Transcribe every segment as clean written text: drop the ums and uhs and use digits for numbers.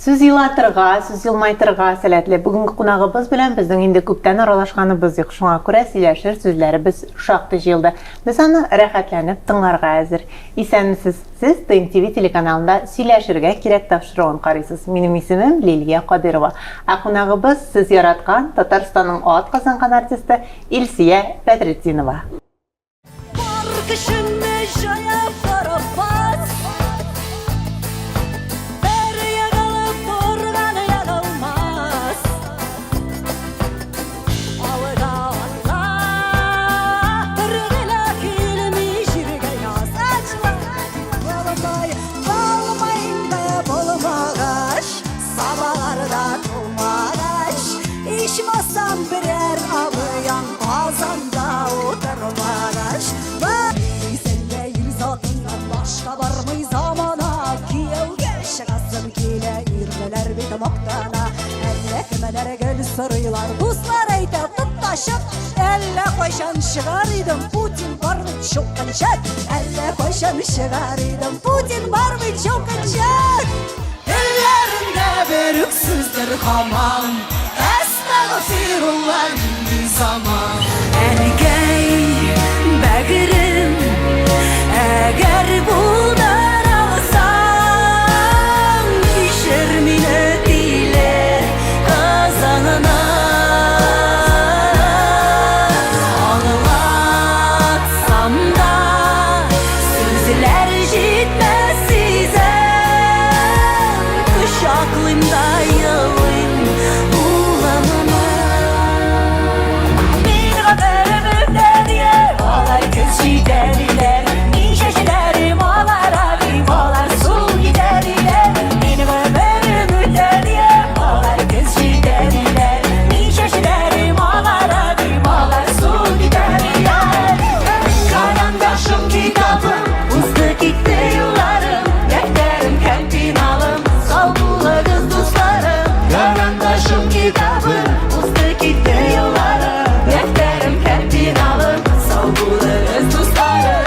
Сүз елатырга, сүз елмайтырга сәләтле. Бүгенге кунагыбыз белән безнең инде күптән аралашганыбыз юк. Шуңа күрә сөйләшер сүзләребез шактый җыелды. Без аны рәхәтләнеп тыңларга әзер. Исәнмесез, сез ТНТ телеканалында сөйләшергә кирәк тапшыруын карыйсыз. Минем исемем Лилия Кадырова. Ә кунагыбыз сез яраткан Татарстанның атказанган артисты Илсия Бәдретдинова. Birer ağlayan kazanda oturmamış. Senle yüzatından başka var mı zamana? Kiyevge şakasın kile irmeler bir maktana. Ellekmelere gel sarılar dostlar eyte tuttaşıp. Elle koşan şıgarıydım Putin var mı çok kaçak. Elle koşan şıgarıydım Putin var mı çok kaçak. Ellerinde börüksüzdür hamam. Estağfirullah bir zaman. Ergey bağırım eğer bundan alsam düşer minetiyle kazanana. Anlatsam da sözler gitmez size. Kuşaklımda yılım deliler, nişeşlerim ağlar abim ağlar su gideriler. Benim ömrüm öteliye ağlar kızcı deliler. Nişeşlerim ağlar abim ağlar su gideriler. Karandaşım kitabım uzdu gitti yıllarım. Defterim kantinalım savgulu kız dostlarım. Karandaşım kitabım uzdu gitti yıllarım. Defterim kantinalım savgulu kız dostlarım.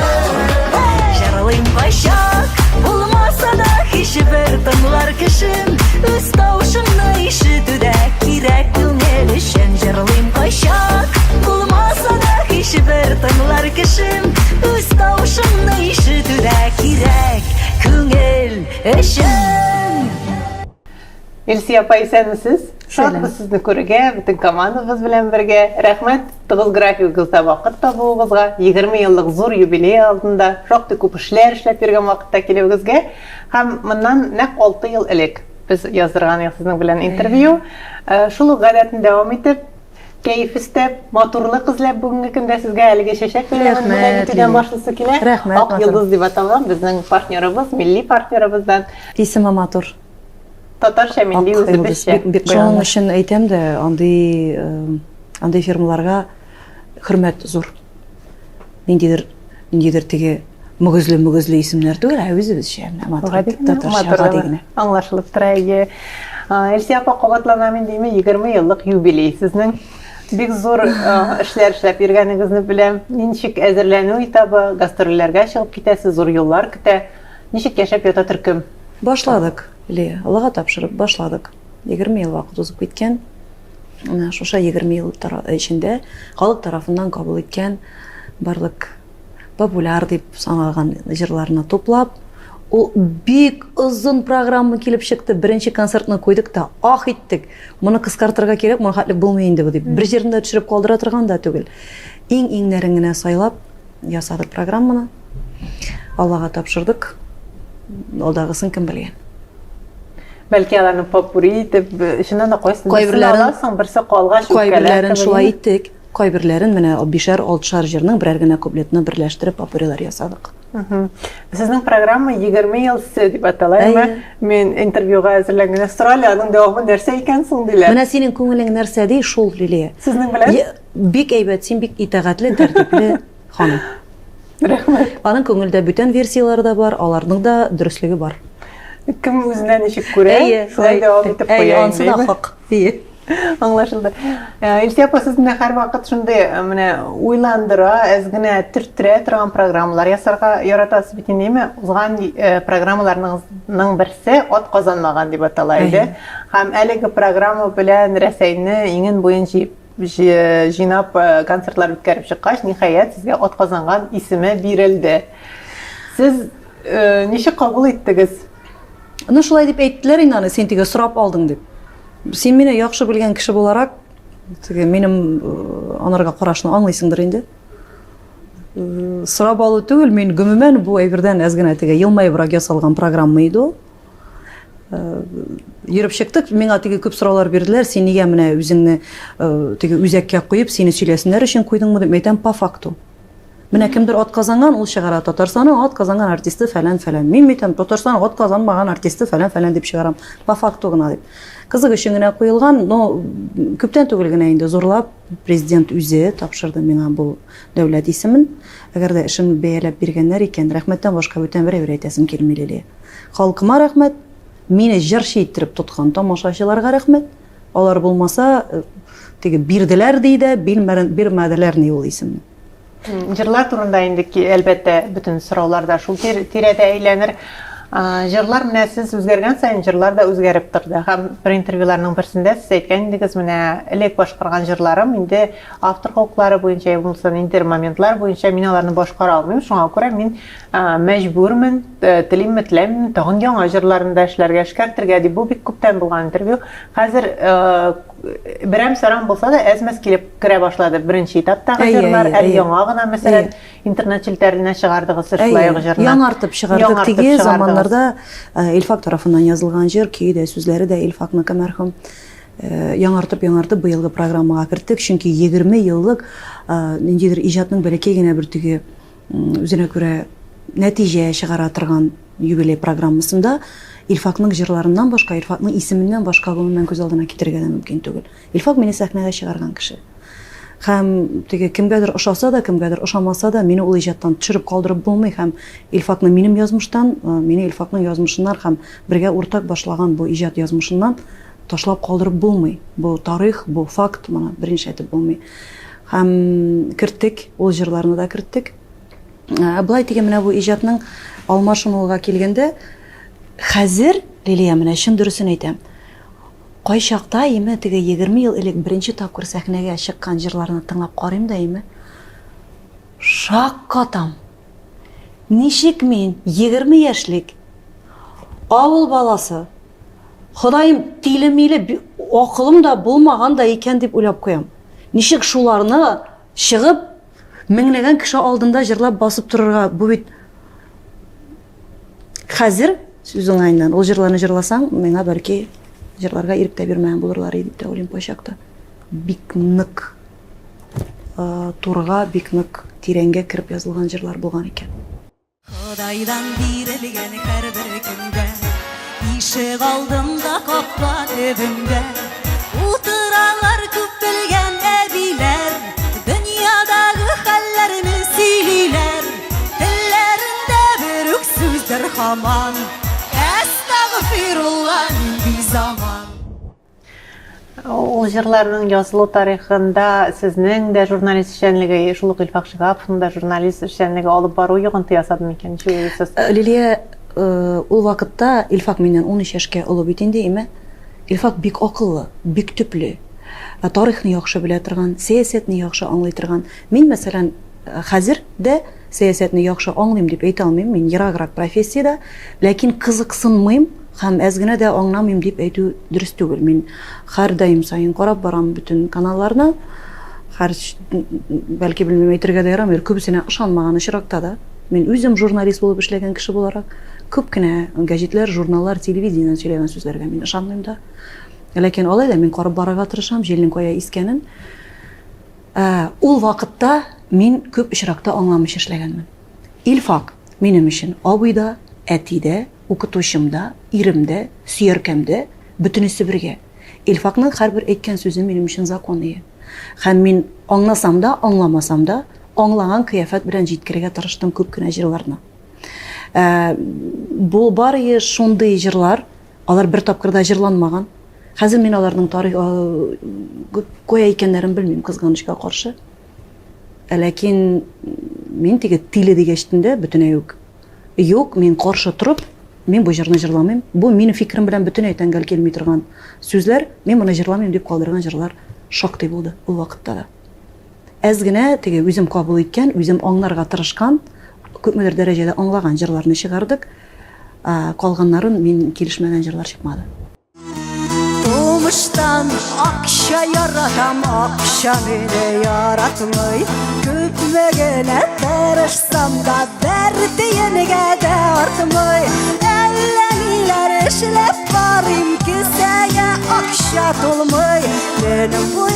Bulmasa da hiçbir tınlar kışın Üst tavşınla işitüde kirek kılmelişen Jaralıyım kaşak Bulmasa da hiçbir tınlar kışın Üst tavşınla işitüde kirek kılmelişen. Илсия апа, исәнмесез? Шатбыз сезне күрергә, бүтән командабыз белән бергә. Рәхмәт тыгыз графигыгызда вакыт табуыгызга. 20 еллык зур юбилей алдында шактый күп эшләр эшләп йөргән вакытта килүегезгә һәм моннан нәкъ 6 ел элек без яздырган сезнең белән интервью. Шул гадәтен дәвам итеп, кәеф истәп, матурлык эзләп бүгенге көндә сезгә әлеге чәчәк белән итүдән башлысы килә. Ак йолдыз дип аталган безнең партнерыбыз, милли партнерыбыздан. Исеме матур. Татарча милли үзебезчә. Шуның өчен әйтәм дә, андый фирмаларга хөрмәт зур. Ниндидер теге мөгезле исемнәр түгел, ә үзебезчә матур. Татарча дигән. Аңлашылып тора иде. Илсия апа, кабатланам инде 20 еллык юбилей сезнең. Бик зур эшләр эшләп йөргәнегезне беләм. Ничек әзерләнү этабы, гастрольләргә чыгып китәсез, зур юллар көтә. Ничек яшәп ята төркем? Башладык. Аллага тапшырып башладык. 20 ел вакыт узып киткән. Шуша 20 ел эчендә халык тарафыннан кабул иткән барлык популяр дип саналган җырларны туплап, ул бик озын программа килеп чыкты. Беренче концертны койдык та ах иттек. Моны кыскартырга кирәк, моны хәтлек булмый инде бу дип. Бер җирендә төшереп калдыра торган да түгел. Иң нәрен сайлап ясадык программаны. Аллага тапшырдык. Алдагысын кем белгән. Бәлки аларны попури итеп, ишеннән дә кайсын аласың, берсе калгач үткәләр. Кайберләрен шулай иттек. Кайберләрен менә 5-6 җырның берәр генә куплетны берләштереп попурилар ясадык. Сезнең программа 20 ел дип атала. Мен интервьюга әзерләнгән Австралиянең дәвамы нәрсә икән соң диләр. Менә синең күңелең нәрсә ди шул Лилия. Сезнең белән? Бик әйбәт, син бик итәгатьле, тәртипле ханым. Рәхмәт. Аның күңелдә бүтән версияләре дә бар, аларның да дөрестлеге бар. Кем үзенә ничек күрә, шулай дәвам итеп куя. Ансы да хак. Аңлашылды. Илсия апа, сіз менә һәр вакыт шундай менә уйландыра, әзгенә төрттүрә торган программалар ясарга яратасыз бит инеме? Узган программаларның берсе Ат казанмаган дип атала иде. Һәм әлеге программа белән Рәсәйне иңен буен җыйнап концертлар үткәреп чыккач, ниһаять сезгә Ат казанган исеме бирелде. Сез ничек кабул иттегез? Ну шулай дип әйттеләр инде аны, сен тиге сорап алдың дип. Сен мине яхшы белгән кеше буларак, теге минем анарга карашны аңлыйсыңдыр инде. Сорап алу түгел, мин гомумән бу әйбердән әзгенә теге елмайыбрак ясалган программа иде ул. Йөреп чыктык, миңа теге күп сораулар бирделәр, сен нигә менә үзеңне теге үзәккә куеп, сине сөйләсеннәр өчен куйдыңмы дип әйтәм, по факту. Менә кемдер ат казанган, ул чыгара Татарстанның ат казанган артисты фәлән. Мин әйтәм, Татарстан ат казанмаган артисты фәлән дип чыгарам. По факту гына дип. Кызык өчен генә куелган, но күптән түгел генә инде зурлап президент үзе тапшырды миңа бу дәүләт исемен. Әгәр дә эшен бәяләп биргәннәр икән, рәхмәттән башка бүтән берәр әйтәсем килмиле. Халкыма рәхмәт, мине җырчы иттереп тоткан тамашачыларга рәхмәт. Алар булмаса, теге бирделәр диде, бирмәделәр ни ул исемне. Җырлар турында инде әлбәттә бөтен сорауларда шул тирәдә әйләнер. Җырлар менә сез үзгәргән саен җырлар да үзгәреп торды. Һәм бер интервьюларның берсендә сез әйткән идегез, менә элек башкарган җырларым инде автор хокуклары буенча, булса интер моментлар буенча мин аларны башкара алмыйм. Шуңа күрә мин мәҗбүрмен, телим теләм, тагын яңа җырларында эшләргә, эшкәртергә дип. Бу бик күптән булган интервью. Хәзер берәм сарам булса да әзмәс килеп керә башлады. Беренче этаптагы җырлар, яңа гына мәсәлән интернет челтәренә чыгардыгыз, шулай җырлар. Яңартып чыгардык теге заманнарда Илфак тарафыннан язылган җыр, көйдә сүзләре дә Илфакныкы мәрхүм. Яңартып быелгы программага керттек, чөнки 20 еллык ниндидер иҗатның бәләкәй генә бер теге үзенә күрә нәтиҗә чыгара торган юбилей программасында Илфакның җырларыннан башка, Илфакның исеменнән башка гомумән күз алдына китергә дә мөмкин түгел. Илфак мине сәхнәгә чыгарган кеше. Һәм теге кемгәдер ошаса да, кемгәдер ошамаса да, мине ул иҗаттан төшереп калдырып булмый. Һәм Илфакны минем язмыштан, мине Илфакның язмышыннан һәм бергә уртак башлаган бу иҗат язмышыннан ташлап калдырып булмый. Бу тарих, бу факт, моны беренче әйтеп булмый. Һәм керттек, ул җырларны да керттек. Булай теге менә бу иҗатның алмашынуга килгәндә, хәзер Лилия менә чын дөресен әйтәм. Кай чакта име теге 20 ел элек беренче тапкыр сәхнәгә чыккан җырларны тыңлап карыйм да име. Шаккатам. Ничек мин 20 яшьлек авыл баласы, Ходаем тилемиле акылым да булмаган да икән дип уйлап куям. Ничек шуларны чыгып меңләгән кеше алдында җырлап басып торырга, бу бит хәзер сүз уңайыннан ул җырларны җырласаң, миңа бәлки җырларга ирек тә бирмәгән булырлар иде дип уйлыйм бу чакта. Бик нык турга, бик нык тирәнгә кирип язылган җырлар булган икән. Ходайдан бирелгән һәрбер көнгә ишек алдында капка төбендә утыралар күп белгән әбиләр, дөньядагы хәлләрне сөйлиләр, телләрендә бер үк сүздер һаман. Әстәгъфируллаһ нинди заман. Ул җырларның язылу тарихында сезнең дә журналист эшчәнлеге, шул ук Илфак Шигаповның да журналист эшчәнлеге алып бару йогынты ясадымы икән? Лилия, ул вакытта Илфак миннән 13 яшькә олы бит инде, име? Илфак бик акыллы, бик төпле. Тарихны яхшы белә торган, сәясәтне яхшы аңлый торган. Мин мәсәлән хәзер дә сәясәтне яхшы аңлыйм дип әйтә алмыйм. Мин ераграк профессиядә, ләкин кызыксынмыйм һәм әз генә дә аңламыйм дип әйтү дөрес түгел. Мин һәр даим сайын карап барам bütün каналларны. Һәр бәлки белмәм әйтергә дә ярамый, күбесенә ышанмаган очракта да. Мин үзем журналист булып эшләгән кеше буларак, күп кенә гәҗитләр, журналлар, телевидениедән сөйләгән сүзләргә мин ышанмыйм да. Ләкин алай да мин карап барырга тырышам, җилнең кая искәнен. Ул вакытта мин күп очракта аңламыйча эшләгәнмен. Илфак минем өчен абыйда, әтидә, укытучымда, иремдә, сөяркәмдә, бөтенесе бергә. Илфакның һәрбер әйткән сүзе минем өчен закон иде. Һәм мин аңласам да, аңламасам да, аңлаган кыяфәт белән җиткерергә тырыштым күп кенә җырларны. Бу бары шундый җырлар, алар бер тапкырда җырланмаган. Хәзер мин аларның тарих кая икәннәрен белмим, кызганычка каршы. Ләкин мин теге тиле дигәчтендә бөтенләй юк. Юк, мин каршы торып, мин бу җырны җырламыйм. Бу минем фикерем белән бөтенләй тәңгәл килми торган сүзләр. Мин моны җырламыйм дип калдырган җырлар шактый булды ул вакытта да. Әз генә теге үзем кабул иткән, үзем аңларга тырышкан, күпмедер дәрәҗәдә аңлаган җырларны чыгардык. Калганнарын мин килешмәгән җырлар чыкмады. Doğmuştan akşa yaratam, akşa beni yaratmay. Küpmegene tarışsam da derdi yenige de artmay. Ellenler işlep varım kiseye akşa dolmay. Benim bu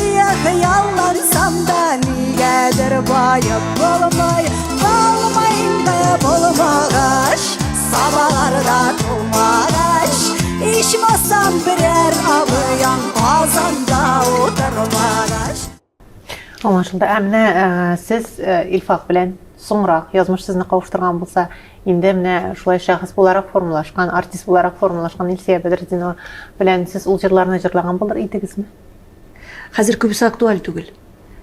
yallansam da nigedir bayıp olmay. Olmayın da bulmagaş, sabahlarda dolmagaş. İçmasam birer abıyan kazanda oturmagaş. Аңлашылды. Менә сез Илфак белән соңрак язмыш сезне кавыштырган булса, инде менә шулай шәхес буларак формалашкан, артист буларак формалашкан Илсия Бәдретдинова белән сез ул җырларны җырлаган булыр идегезме? Хәзер күбесе актуаль түгел.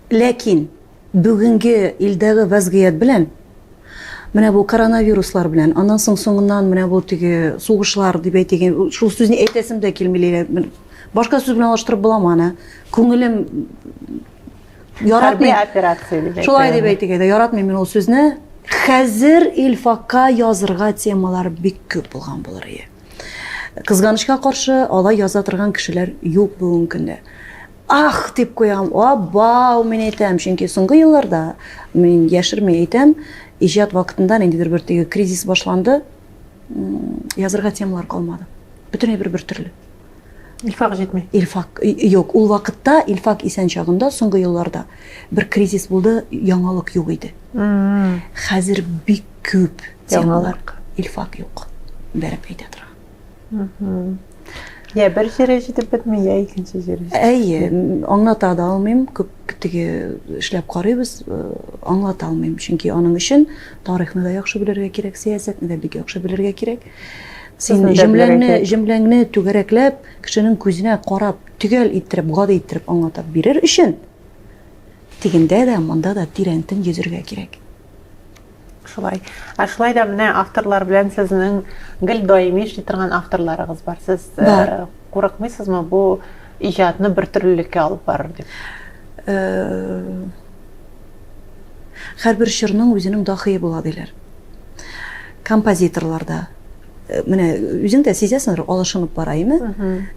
Ләкин бүгенге илдәге вазгыять белән, менә бу коронавируслар белән, аннан соңыннан менә бу теге сугышлар дип әйтегән, шул сүзне әйтәсем дә килмиләр. Башка сүз белән алыштырып буламаны. Күңелем яратмый операция дип әйтә. Шулай дип әйтегәндә яратмыйм мин ул сүзне. Хәзер Илфакка язырга темалар бик күп булган булыр иде. Кызганычка каршы алай яза торган кешеләр юк бүгенге көндә. Ах дип куям, вау мин әйтәм, чөнки соңгы елларда мин яшермәй әйтәм, иҗат вакытында ниндидер бер теге кризис башланды, язырга темалар калмады. Бөтенләй бер төрле. Илфак җитми. Илфак юк, ул вакытта Илфак исән чагында соңгы елларда бер кризис булды, яңалык юк иде. Хәзер бик күп темалар Илфак юк. Бәреп әйтә тора. Я бер җире җитеп бетми, я икенче җире. Әйе, аңлата да алмыйм, күп теге эшләп карыйбыз, аңлата алмыйм, чөнки аның өчен тарихны да яхшы белергә кирәк, сәясәтне дә бик яхшы белергә кирәк. Син җөмләңне түгәрәкләп, кешенең күзенә карап, төгәл иттереп, гади иттереп аңлатып бирер өчен тигендә дә, монда да тирәнтен йөзергә кирәк. Шулай. Шулай да менә авторлар белән сезнең гел даими эшли торган авторларыгыз бар. Сез курыкмыйсызмы бу иҗатны бер төрлелеккә алып барыр дип? Һәрбер җырның үзенең дахие була диләр. Композиторларда менә үзең дә сизәсеңдер, алышынып бараймы?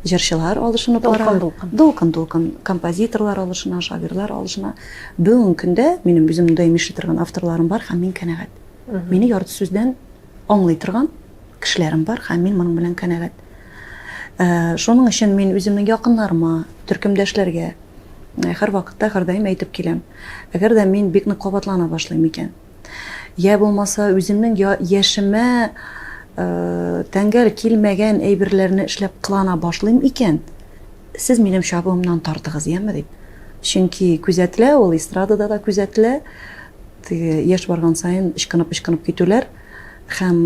Җырчылар алышынып бара. Дулкын композиторлар алышына, шагыйрьләр алышына. Бүгенге көндә минем үземнең даими эшли торган авторларым бар һәм мин канәгать. Мине ярты сүздән аңлый торган кешеләрем бар һәм мин моның белән канәгать. Шуның өчен мин үземнең якыннарыма, төркемдәшләргә һәр вакытта һәрдаим әйтеп киләм. Әгәр дә мин бик нык кабатлана башлыйм икән, я булмаса үземнең яшемә тәңгәл килмәгән әйберләрне эшләп кылана башлыйм икән, сез минем чабымнан тартыгыз, яме дип. Чөнки күзәтелә, ул эстрадада да күзәтелә. Яшь барган сайын ычкынып китүләр һәм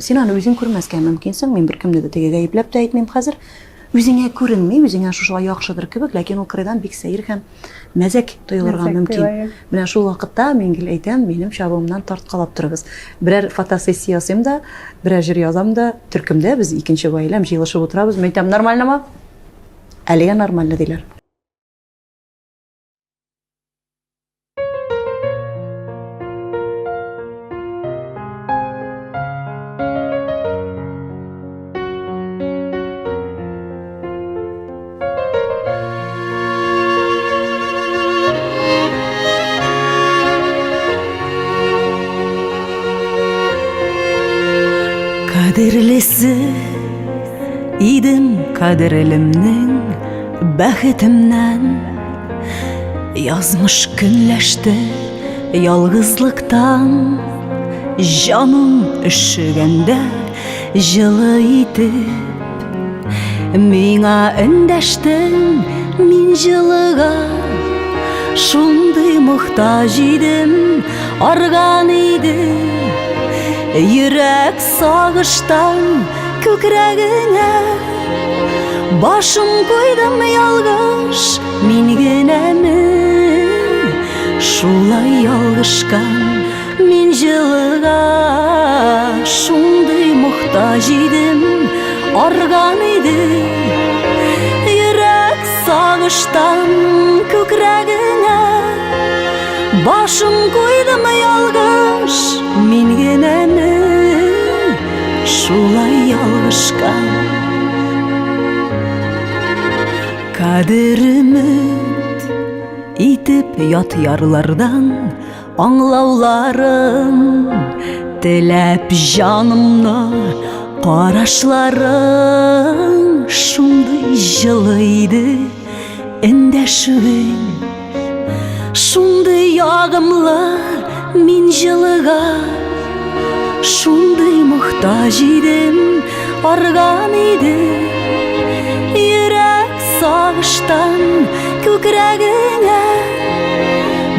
син аны үзең күрмәскә мөмкинсең. Мин беркемне дә теге гаепләп тә әйтмим хәзер. Үзеңә күренми, үзеңә шушылай яхшыдыр кебек, ләкин ул кырыйдан бик сәер һәм мәзәк тоелырга мөмкин. Менә шул вакытта мин гел әйтәм, минем чабымнан тарткалап торыгыз. Берәр фотосессия ясыйм да, берәр җыр язам да, төркемдә без икенче гаиләм җыелышып утырабыз. Мин әйтәм, нормальнымы? Әлегә нормально диләр. Kadirlisi idim kadirlimning бәхетемнән. Язмыш көнләште ялгызлыктан, җаным өшегәндә җылы итеп миңа эндәштең, мин җылыга шундый мохтаҗ идем, арган идем. Йөрәк сагыштан күкрәгеңә Başım koydum yalgış min genemin Şulay yalgışkan min jılığa Şunday muhtaç idim Argan idi Yürek sağıştan kökregine Başım koydum yalgış min genemin Şulay yalgışkan Kaderimit itip yat yarlardan Anlaularım Dilep canımna Qaraşlarım Şunday jılıydı Endeşüğün Şunday yağımlı min jılığa Şunday muhtaç idim Argan idi Sağıştan kökregine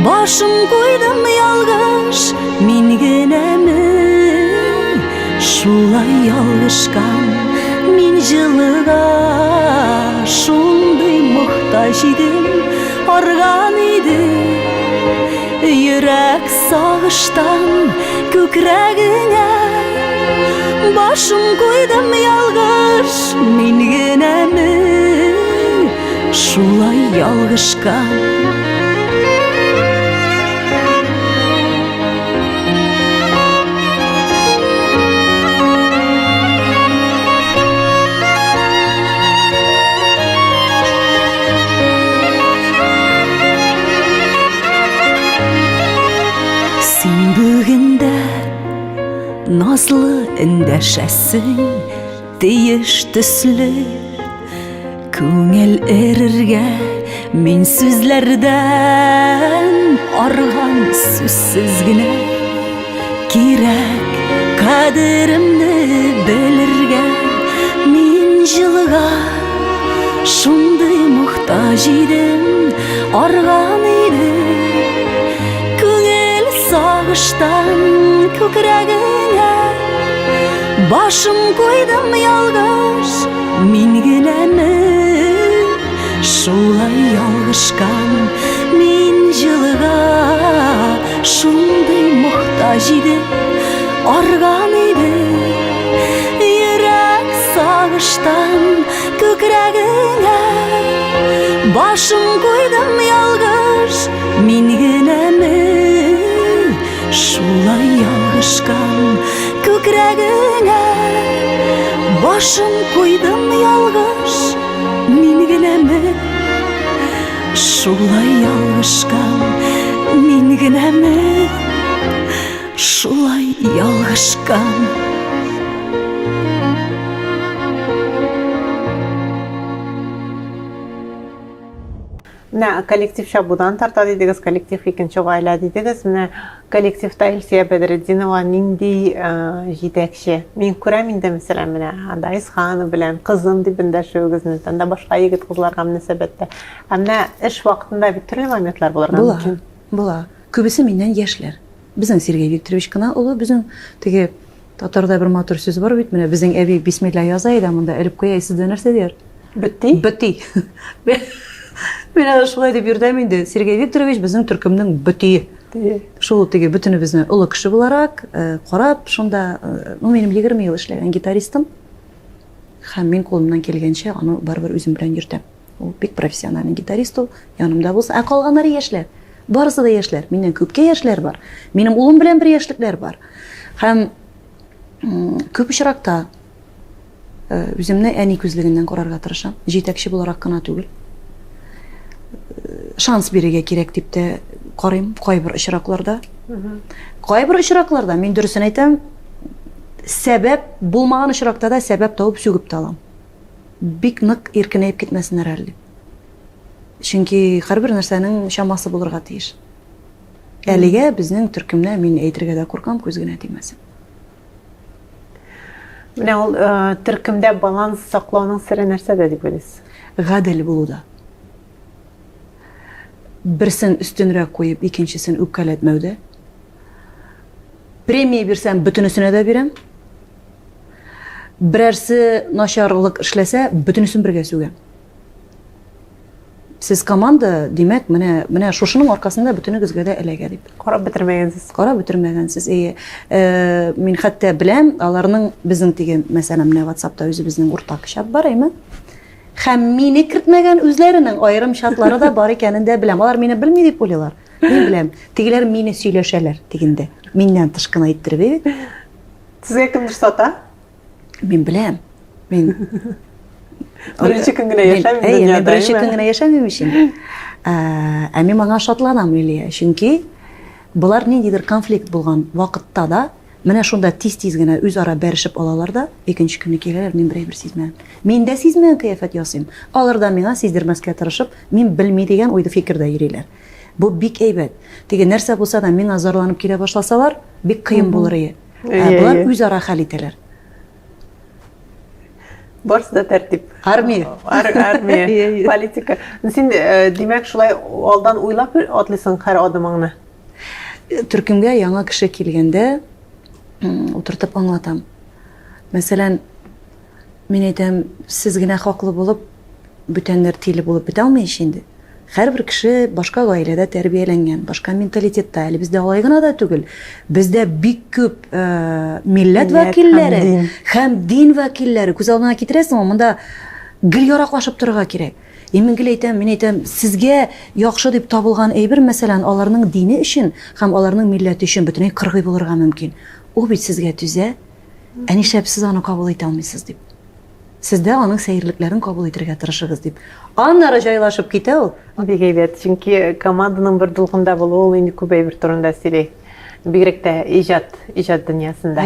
Başım koydum yalgış min genemin Şulay yalgışkan min jılığa Şunday muhtaç idim Argan idi Yürek sağıştan kökregine Başım koydum yalgış min genemin Şulay yalgışkan Sen bugünde nazlı endeşesin Deyiş tüslü Көңел эрерге Мен сүзләрдән Арган сүзсіз генә Кирәк кадеремне белергә Мен җылыга Шундый мохтаҗ идем Арган иде Күңел сагыштан күкрәгенә Башым койдым ялгыш Мин генәме Шулай ялгышкан Мин җылыга Шундый мохтаҗ иде Арган иде Йөрәк сагыштан күкрәгенә Башым койдым ялгыш Мин генәме Шулай ялгышкан Күкрәгенә Başım koydum yalgış Min gенәме Şulay yalgışkan Min gенәме Şulay yalgışkan Менә коллектив Шабудан тарта дидегез, коллектив икенче гаилә дидегез. Менә коллективта Илсия Бәдретдинова нинди җитәкче? Мин күрәм инде мәсәлән менә анда Исхан белән кызым дип эндәшүегезне, анда башка егет кызларга мөнәсәбәттә. Менә эш вакытында бит төрле моментлар булырга мөмкин. Була. Күбесе миннән яшьләр. Безнең Сергей Викторович кына улы, безнең теге татарда бер матур сүз бар бит, менә безнең әби бисмилла яза иде, монда элеп куя, сиздә нәрсә дияр? Битти. Битти. Мен аны шулай дип йөрдем инде. Сергей Викторович безнең төркемнең битти. Шул теге бөтенебезне улы кеше буларак карап, шунда минем 20 ел эшләгән гитаристым. Һәм мин кулымнан килгәнчә аны барыбер үзем белән йөртәм. Ул бик профессиональ гитарист ул. Янымда булса, ә калганнары яшьләр. Барысы да яшьләр. Миннән күпкә яшьләр бар. Минем улым белән бер яшьлекләр бар. Һәм күп очракта үземне әни күзлегеннән карарга тырышам. Җитәкче буларак кына түгел. Шанс бирергә кирәк дип тә карыйм кайбер очракларда. Кайбер очракларда мин дөресен әйтәм, сәбәп булмаган очракта да сәбәп табып сүгеп тә алам. Бик нык иркенәеп китмәсеннәр әле. Чөнки һәрбер нәрсәнең чамасы булырга тиеш. Әлегә безнең төркемдә мин әйтергә дә куркам, күз генә тимәсен. Менә ул төркемдә баланс саклауның сире нәрсәдә дип уйлыйсыз? Гадел булуда. Берсен өстенрәк куеп, икенчесен үпкәләтмәүдә. Премия бирсәм, бөтенесенә дә бирәм. Берәрсе начарлык эшләсә, бөтенесен бергә сүгән. Сез команда, димәк, менә шушының аркасында бөтенегезгә дә эләгә дип. Карап бетермәгәнсез. Карап бетермәгәнсез. Мин хәтта беләм, аларның безнең тиген, мәсәлән, менә WhatsApp'та үзебезнең уртак чат бар име? Һәм мине кертмәгән үзләренең аерым чатлары да бар икәнен дә беләм. Алар мине белми дип уйлыйлар. Мин беләм. Тегеләр мине сөйләшәләр тигендә. Миннән тышкына иттереп. Сезгә кемдер сата? Мин беләм. Мин Беренче көн генә яшәмим дөньяда. Беренче көн генә яшәмим өчен. Мин моңа шатланам, Лилия. Чөнки булар ниндидер конфликт булган вакытта да менә шунда тиз-тиз генә үзара бәрешеп алалар да, икенче көнне киләләр, мин берәр сизмәм. Мин дә сизмәгән кыяфәт ясыйм. Алар да миңа сиздермәскә тырышып, мин белми дигән уйды фикердә йөриләр. Бу бик әйбәт. Теге нәрсә булса да миңа зарланып килә башласалар, бик кыен булыр иде. Булар үзара хәл итәләр. Барсы да тәртип. Армия. Армия, политика. Син димәк шулай алдан уйлап атлыйсың һәр адымыңны. Төркемгә яңа кеше килгәндә утыртып аңлатам. Мәсәлән, мин әйтәм, сез генә хаклы булып, бүтәннәр тиле булып бетә алмый инде. Һәрбер кеше башка гаиләдә тәрбияләнгән, башка менталитетта, әле бездә алай гына да түгел. Бездә бик күп милләт вәкилләре һәм дин вәкилләре күз алдына китерәсең, монда гел яраклашып торырга кирәк. Мин әйтәм, сезгә яхшы дип табылган әйбер, мәсәлән, аларның дине өчен һәм аларның милләте өчен бөтенләй кыргый булырга мөмкин. Ул бит сезгә түзә, нишләп сез аны кабул итә алмыйсыз дип. Сездә аның сәерлекләрен кабул итәргә тырышыгыз дип. Аннары җайлашып китә ул. Бик әйбәт, чөнки команданың бер дулкында булуы ул инде күп әйбер турында сөйли. Бигрәк тә иҗат дөньясында.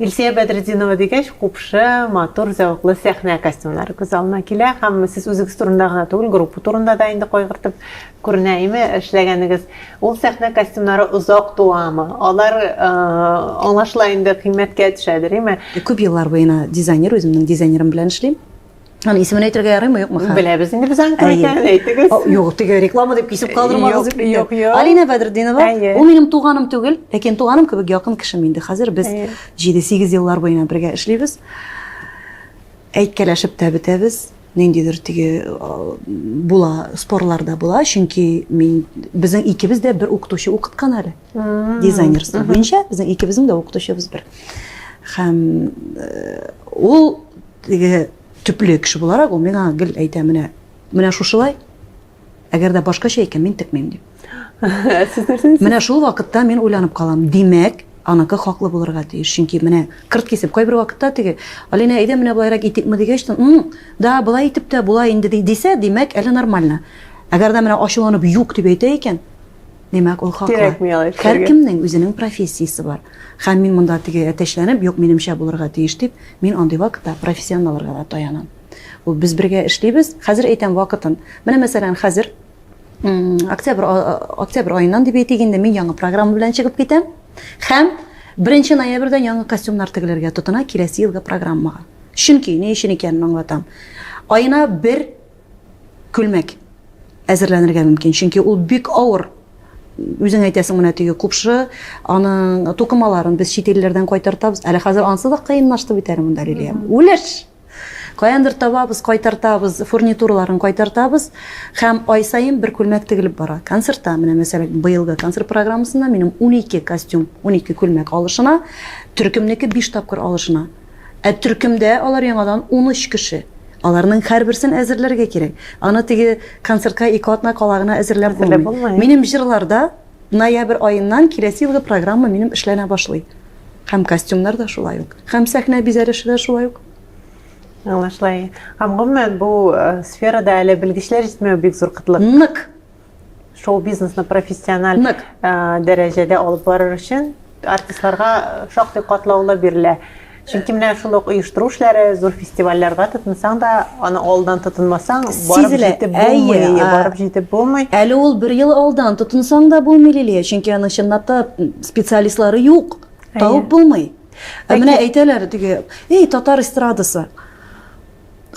Илсия Бәдретдинова дигәч, купшы, матур, зәвыклы сәхнә костюмнары күз алдына килә. Һәм сез үзегез турында гына түгел, группа турында да инде кайгыртып күренә име эшләгәнегез. Ул сәхнә костюмнары озак туамы? Алар аңлашыла инде кыйммәткә төшәдер, име? Күп еллар буена дизайнер, үземнең дизайнерым белән эшлим. Аны исемен әйтергә ярыймы, юкмы? Беләбез инде без аны икән, әйтегез. Юк, теге реклама дип кисеп калдырмагыз дип. Юк. Алина Бәдретдинова, ул минем туганым түгел, ләкин туганым кебек якын кешем инде. Хәзер без 7-8 еллар буена бергә эшлибез. Әйткәләшеп тә бетәбез. Ниндидер теге була, спорларда була, чөнки безнең икебез дә бер укытучы укыткан әле. Дизайнерство буенча безнең икебезнең дә укытучыбыз бер. Һәм ул теге төпле кеше буларак, ул миңа гел әйтә, менә шушылай, әгәр дә башкача икән, мин текмим дип. Менә шул вакытта мин уйланып калам. Димәк, аныкы хаклы булырга тиеш. Чөнки менә кырт кисеп, кайбер вакытта теге, Алина, әйдә менә булайрак итекме дигәчтен, да, булай итеп тә була инде дисә, димәк, әле нормально. Әгәр дә менә ачуланып юк дип әйтә икән, димәк, ул хаклы. Һәркемнең үзенең профессиясе бар. Һәм мин монда теге әтәчләнеп, юк, минемчә булырга тиеш дип, мин андый вакытта профессионалларга да таянам. Ул без бергә эшлибез. Хәзер әйтәм вакытын. Менә мәсәлән, хәзер октябрь аеннан дип әйтгәндә мин яңа программа белән чыгып китәм. Һәм 1 ноябрьдә яңа костюмнар тегеләргә тотына киләсе елга программага. Чөнки ни өчен икәнен аңлатам. Аена бер күлмәк әзерләнергә мөмкин. Чөнки ул бик авыр. Үзең әйтәсең, менә теге купшы, аның тукымаларын без чит илләрдән кайтартабыз. Әле хәзер ансы да кыенлашты бит әле монда, Лилия. Үлеш. Каяндыр табабыз, кайтартабыз, фурнитураларын кайтартабыз. Һәм ай сайын бер күлмәк тегелеп бара. Концертта, менә мәсәлән, быелгы концерт программасында минем 12 костюм, 12 күлмәк алышына, төркемнеке 5 тапкыр алышына. Төркемдә алар яңадан 13 кеше. Аларның һәрберсен әзерләргә кирәк. Аны теге концертка 2 атна калагына әзерләп булмый. Минем җырларда ноябрь аеннан киләсе елгы программа минем эшләнә башлый. Һәм костюмнар да шулай ук. Һәм сәхнә бизәлеше дә шулай ук. Аңлашылай. Һәм гомумән бу сферада әле белгечләр җитмәү бик зур кытлык. Нык. Шоу-бизнесны профессиональ дәрәҗәдә алып барыр өчен артистларга шактый катлаулы бирелә. Чөнки менә шул ук оештыру эшләре, зур фестивальләргә тотынсаң да, аны алдан тотынмасаң, барып җитеп булмый. Әле ул 1 ел алдан тотынсаң да булмый, Лилия, чөнки аның чынлапта специалистлары юк. Табып булмый. Менә әйтәләр теге, татар эстрадасы.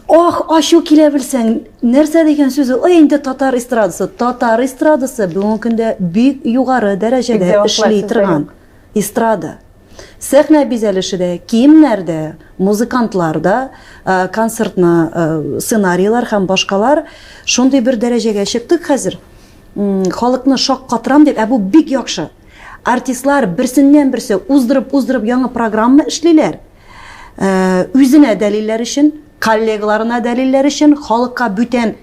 ашу килә белсәң, нәрсә дигән сүз ул? Инде татар эстрадасы. Татар эстрадасы бүгенге көндә бик югары дәрәҗәдә эшли торган эстрада. Сәхнә бизәлешедә, киемнәрдә, музыкантларда, концертны сценарийлар һәм башкалар шундый бер дәрәҗәгә чыктык хәзер. Халыкны шаккатырам дип, бу бик яхшы. Артистлар берсеннән-берсе уздырып яңа программа эшлиләр. Үзенә дәлилләр өчен, коллегаларына дәлилләр өчен, халыкка бүтән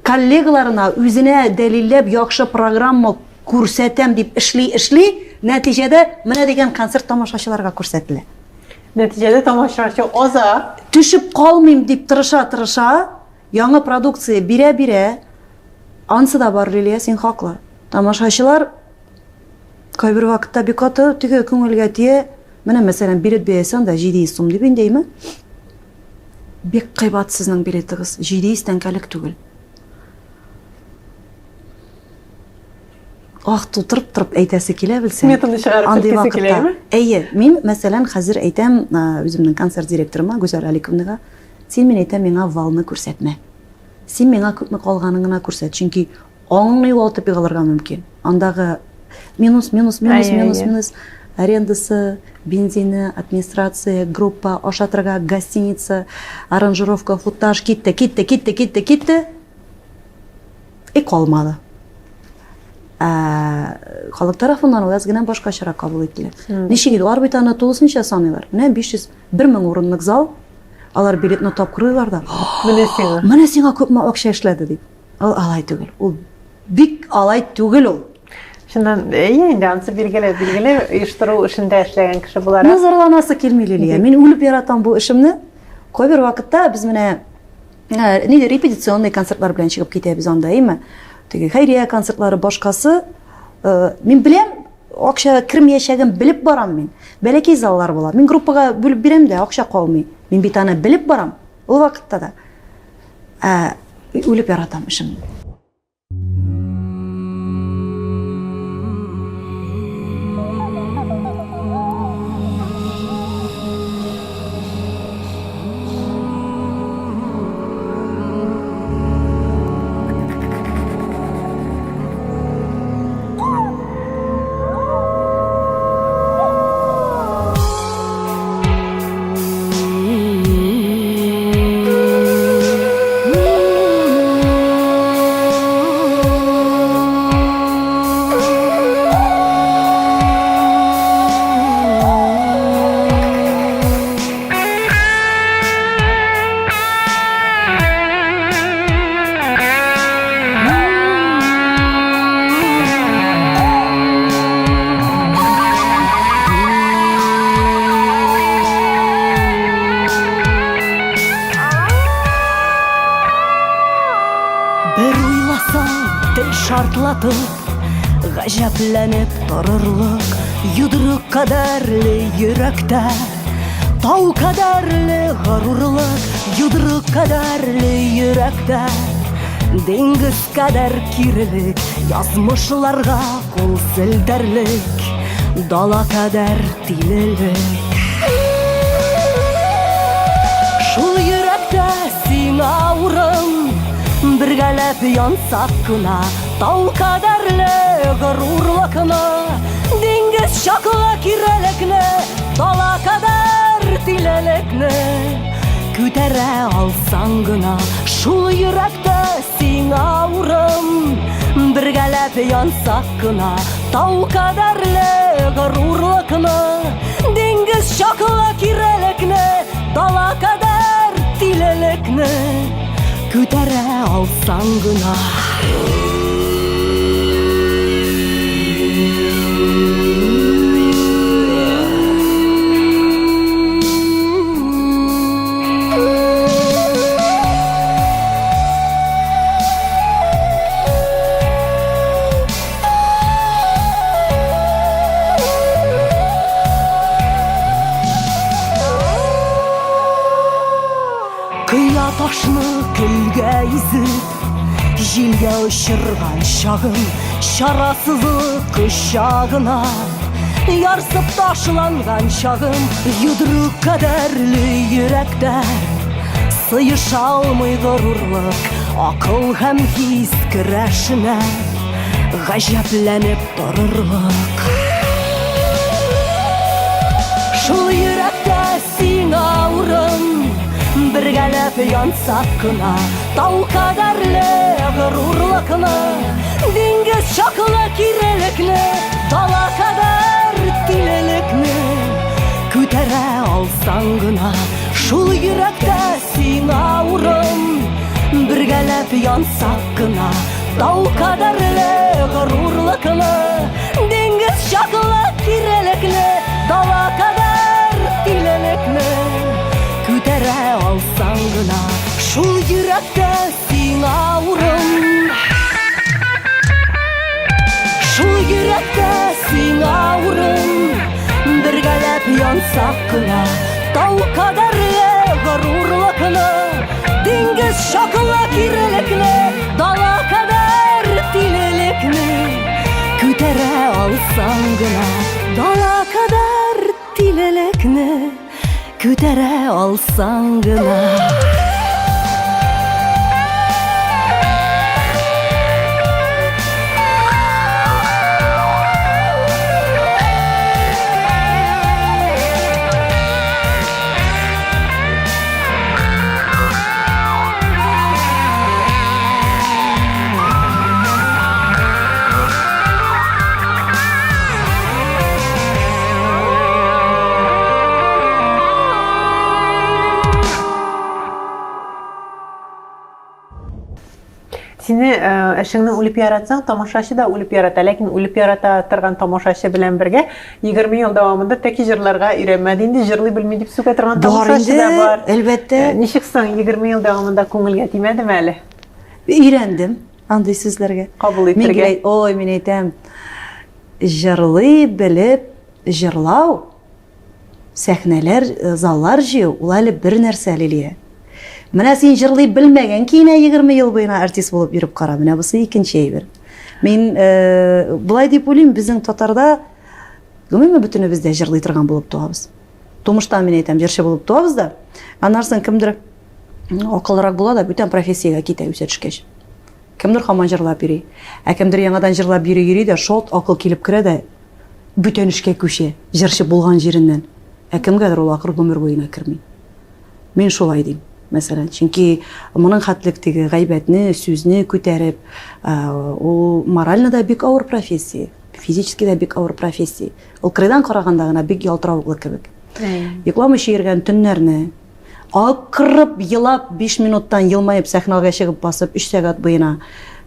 коллегаларына үзенә дәлилләп яхшы программа күрсәтәм дип эшли, нәтиҗәдә менә дигән концерт тамашачыларга күрсәтелә. Нәтиҗәдә тамашачы аза. Төшеп калмыйм дип тырыша, яңа продукция бирә, ансы да бар, Лилия, син хаклы. Тамашачылар кайбер вакытта бик каты теге күңелгә тие. Менә мәсәлән, билет бәясен дә 700 сум дип индейме? Бик кыйбат сезнең билетыгыз, 700 тәңкәлек түгел. Тутырып әйтәсе килә белсәң. Метаны чыгарып китәсе киләме? Әйе, мин мәсәлән хәзер әйтәм үземнең концерт директорыма Гүзәл Аликовнага, син мен әйтәм миңа валны күрсәтмә. Син миңа күпме калганын гына күрсәт, чөнки аңны юалтып егылырга мөмкин. Андагы минус, арендасы, бензины, администрация, группа, ашатырга, гостиница, аранжировка, футаж, китте. И калмады. Халык тарафыннан ул генә башкачарак кабул ителә. Ничек иде, орбитаны тулысынча саныйлар. 500-1000 урынлык зал, алар билетны тапкырыйлар да. Менә сиңа күпме акча эшләде дип. Ул алай түгел. Ул бик алай түгел ул. Шуннан, инде ансы билгеле оештыру эшендә эшләгән кеше булар. Назарланасы килми, Лилия. Мин үлеп яратам бу эшемне. Кайбер вакытта без менә репетиционный концертлар белән чыгып китәбез анда, әйме? Теге хәйрия концертлары башкасы, мин беләм, акча кирмәячәген белеп барам мин. Бәләкәй заллар була. Мин группага бүлеп бирәм дә, акча калмый. Мин бит аны белеп барам. Ул вакытта да үлеп яратам эшемне. Гаҗәпләнеп торырлык, йодрык кадәрле йөрәктә, тау кадәрле горурлык, йодрык кадәрле йөрәктә, диңгез кадәр кирелек, язмышларга кул селтәрлек, дала кадәр тилелек. Шул йөрәктә сиңа урын, бергәләп янсак кына, тау кадәрле горурлыкны, диңгез чаклы кирәлекне, дала кадәр тилелекне күтәрә алсаң гына. Шул йөрәктә сиңа урын, бергәләп янсак кына, тау кадәрле горурлыкны, диңгез чаклы кирәлекне, дала кадәр тилелекне күтәрә алсаң гына. Кыя ташны көлгә изеп, җилгә очырган чагым, чарасызлык кочагына, Ярсып ташланган чагым Йодрык кадәрле йөрәктә Сыйыша алмый горурлык Акыл һәм хис көрәшенә Гаҗәпләнеп торырлык Шул йөрәктә сиңа урын Бергәләп янсак кына Тау кадәрле горурлыкны Диңгез чаклы кирәлекне Дала кадәр тилелекне Күтәрә алсаң гына Шул йөрәктә сиңа урын Бергәләп янсак кына Тау кадәрле горурлыкны Диңгез чаклы кирәлекне Дала кадәр тилелекне Күтәрә алсаң гына Шул йөрәктә сиңа урын Шул йөрәктә сиңа урын Бергәләп янсак кына Тау кадәрле горурлыкны Диңгез чаклы кирәлекне Дала кадәр тилелекне Күтәрә алсаң гына Дала кадәр тилелекне Күтәрә алсаң гына Сине эшеңне үлеп яратсаң, тамашачы да үлеп ярата, ләкин үлеп ярата торган тамашачы белән бергә 20 ел дәвамында тәки җырларга өйрәнмәде инде, җырлый белми дип сүгә торган тамашачы да бар. Әлбәттә. Ничек соң 20 ел дәвамында күңелгә тимәдеме әле? Өйрәндем андый сүзләргә. Кабул итәргә. Ой, мин әйтәм, җырлый белеп җырлау, сәхнәләр, заллар җыю, ул әле бер нәрсә Лилия. Менә син җырлый белмәгән кинә 20 ел буена артист булып йөреп кара. Менә бусы икенче әйбер. Мин булай дип уйлыйм, безнең татарда гомумән бөтенебез дә җырлый торган булып туабыз. Тумыштан мин әйтәм, җырчы булып туабыз да. Аннан кемдер акыллырак була да бүтән профессиягә китә үсә төшкәч. Кемдер һаман җырлап йөри. Ә кемдер яңадан җырлап йөри дә шот акыл килеп керә дә бүтән эшкә күчә, җырчы булган җиреннән. Ә кемгәдер ул акыр гомер буена керми. Мин шулай дим. Мәсәлән, чөнки моның хәтлек теге гайбәтне, сүзне күтәреп, ул морально да бик авыр профессия, физически да бик авыр профессия. Ул кырыйдан караганда гына бик ялтыравыклы кебек. Йокламыйча йөргән төннәрне, акырып елап 5 минуттан елмаеп сәхнәгә чыгып басып 3 сәгать буена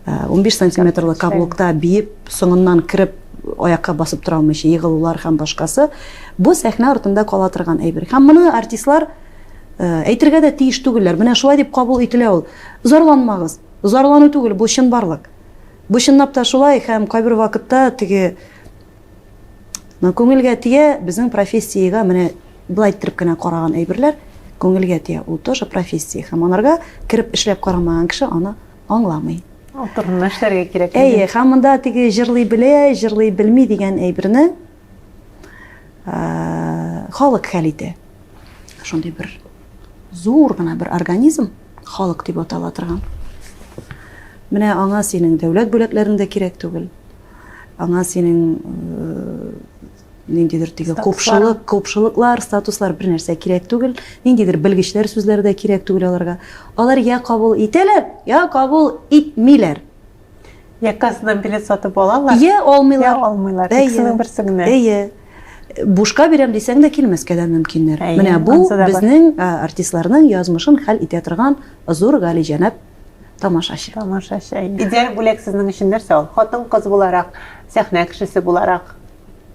15 сантиметрлы каблукта биеп, соңыннан кирип аякка басып тора алмыйча егылулар һәм башкасы, бу сәхнә артында кала торган әйбер. Һәм моны артистлар әйтергә дә тиеш түгелләр. Менә шулай дип кабул ителә ул. Зарланмагыз. Зарлану түгел, бу чынбарлык. Бу чынлап та шулай һәм кайбер вакытта теге күңелгә тия, безнең профессиягә менә булай итеп кенә караган әйберләр күңелгә тия. Ул тоже профессия. Һәм анарга кирип эшләп карамаган кеше аны аңламый. Утырны эшләргә кирәк. Һәм монда теге җырлый белә, җырлый белми дигән әйберне халык хәл итә. Шундый бер зур гына бер организм, халык дип атала торган. Менә аңа синең дәүләт бүләкләрендә кирәк түгел. Аңа синең ниндидер теге күпшылыклар, статуслар бер нәрсә кирәк түгел. Ниндидер белгечләр сүзләре дә кирәк түгел аларга. Алар я кабул итәләр, я кабул итмиләр. Якасыннан билет сатып алалар. Я алмыйлар. Я алмыйлар. Икесенең берсе генә. Бушка бирәм дисәң дә килмәскә дә мөмкиннәр. Менә бу безнең артистларның язмышын хәл итә торган зур галиҗәнәп тамашачы. Идеаль бүләк сезнең өчен нәрсә ул? Хатын-кыз буларак, сәхнә кешесе буларак.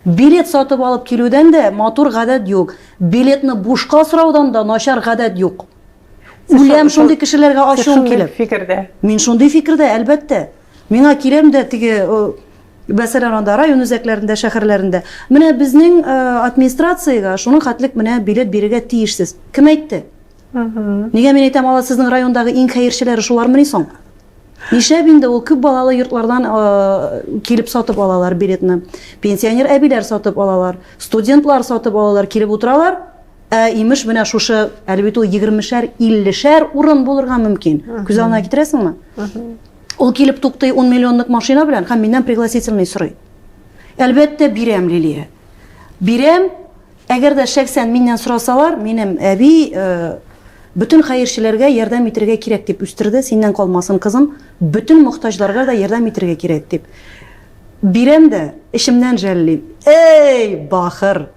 Билет сатып алып килүдән дә матур гадәт юк. Билетны бушка сораудан да начар гадәт юк. Үләм шундый кешеләргә ачуым килеп. Мин шундый фикердә, әлбәттә. Миңа киләм дә теге Мәсәлән, анда район үзәкләрендә, шәһәрләрендә. Менә безнең администрациягә шуның хәтлек менә билет бирергә тиешсез. Кем әйтте? Нигә мин әйтәм, ала сезнең райондагы иң хәерчеләре шулармы ни соң? Нишләп инде ул күп балалы йортлардан килеп сатып алалар билетны. Пенсионер әбиләр сатып алалар, студентлар сатып алалар, килеп утыралар. Имеш менә шушы әлбәттә ул 20-шәр, 50-шәр урын булырга мөмкин. Күз алдына китерәсеңме? Ул килеп туктый 10 миллионлык машина белән һәм миннән пригласительный сорый. Әлбәттә бирәм, Лилия. Бирәм. Әгәр дә шәхсән миннән сорасалар, минем әби bütün хәерчеләргә ярдәм итәргә кирәк дип үстерде, синнән калмасын кызым, bütün мохтаҗларга да ярдәм итәргә кирәк дип. Бирәм дә, эшемнән жәллим. Эй, бахыр!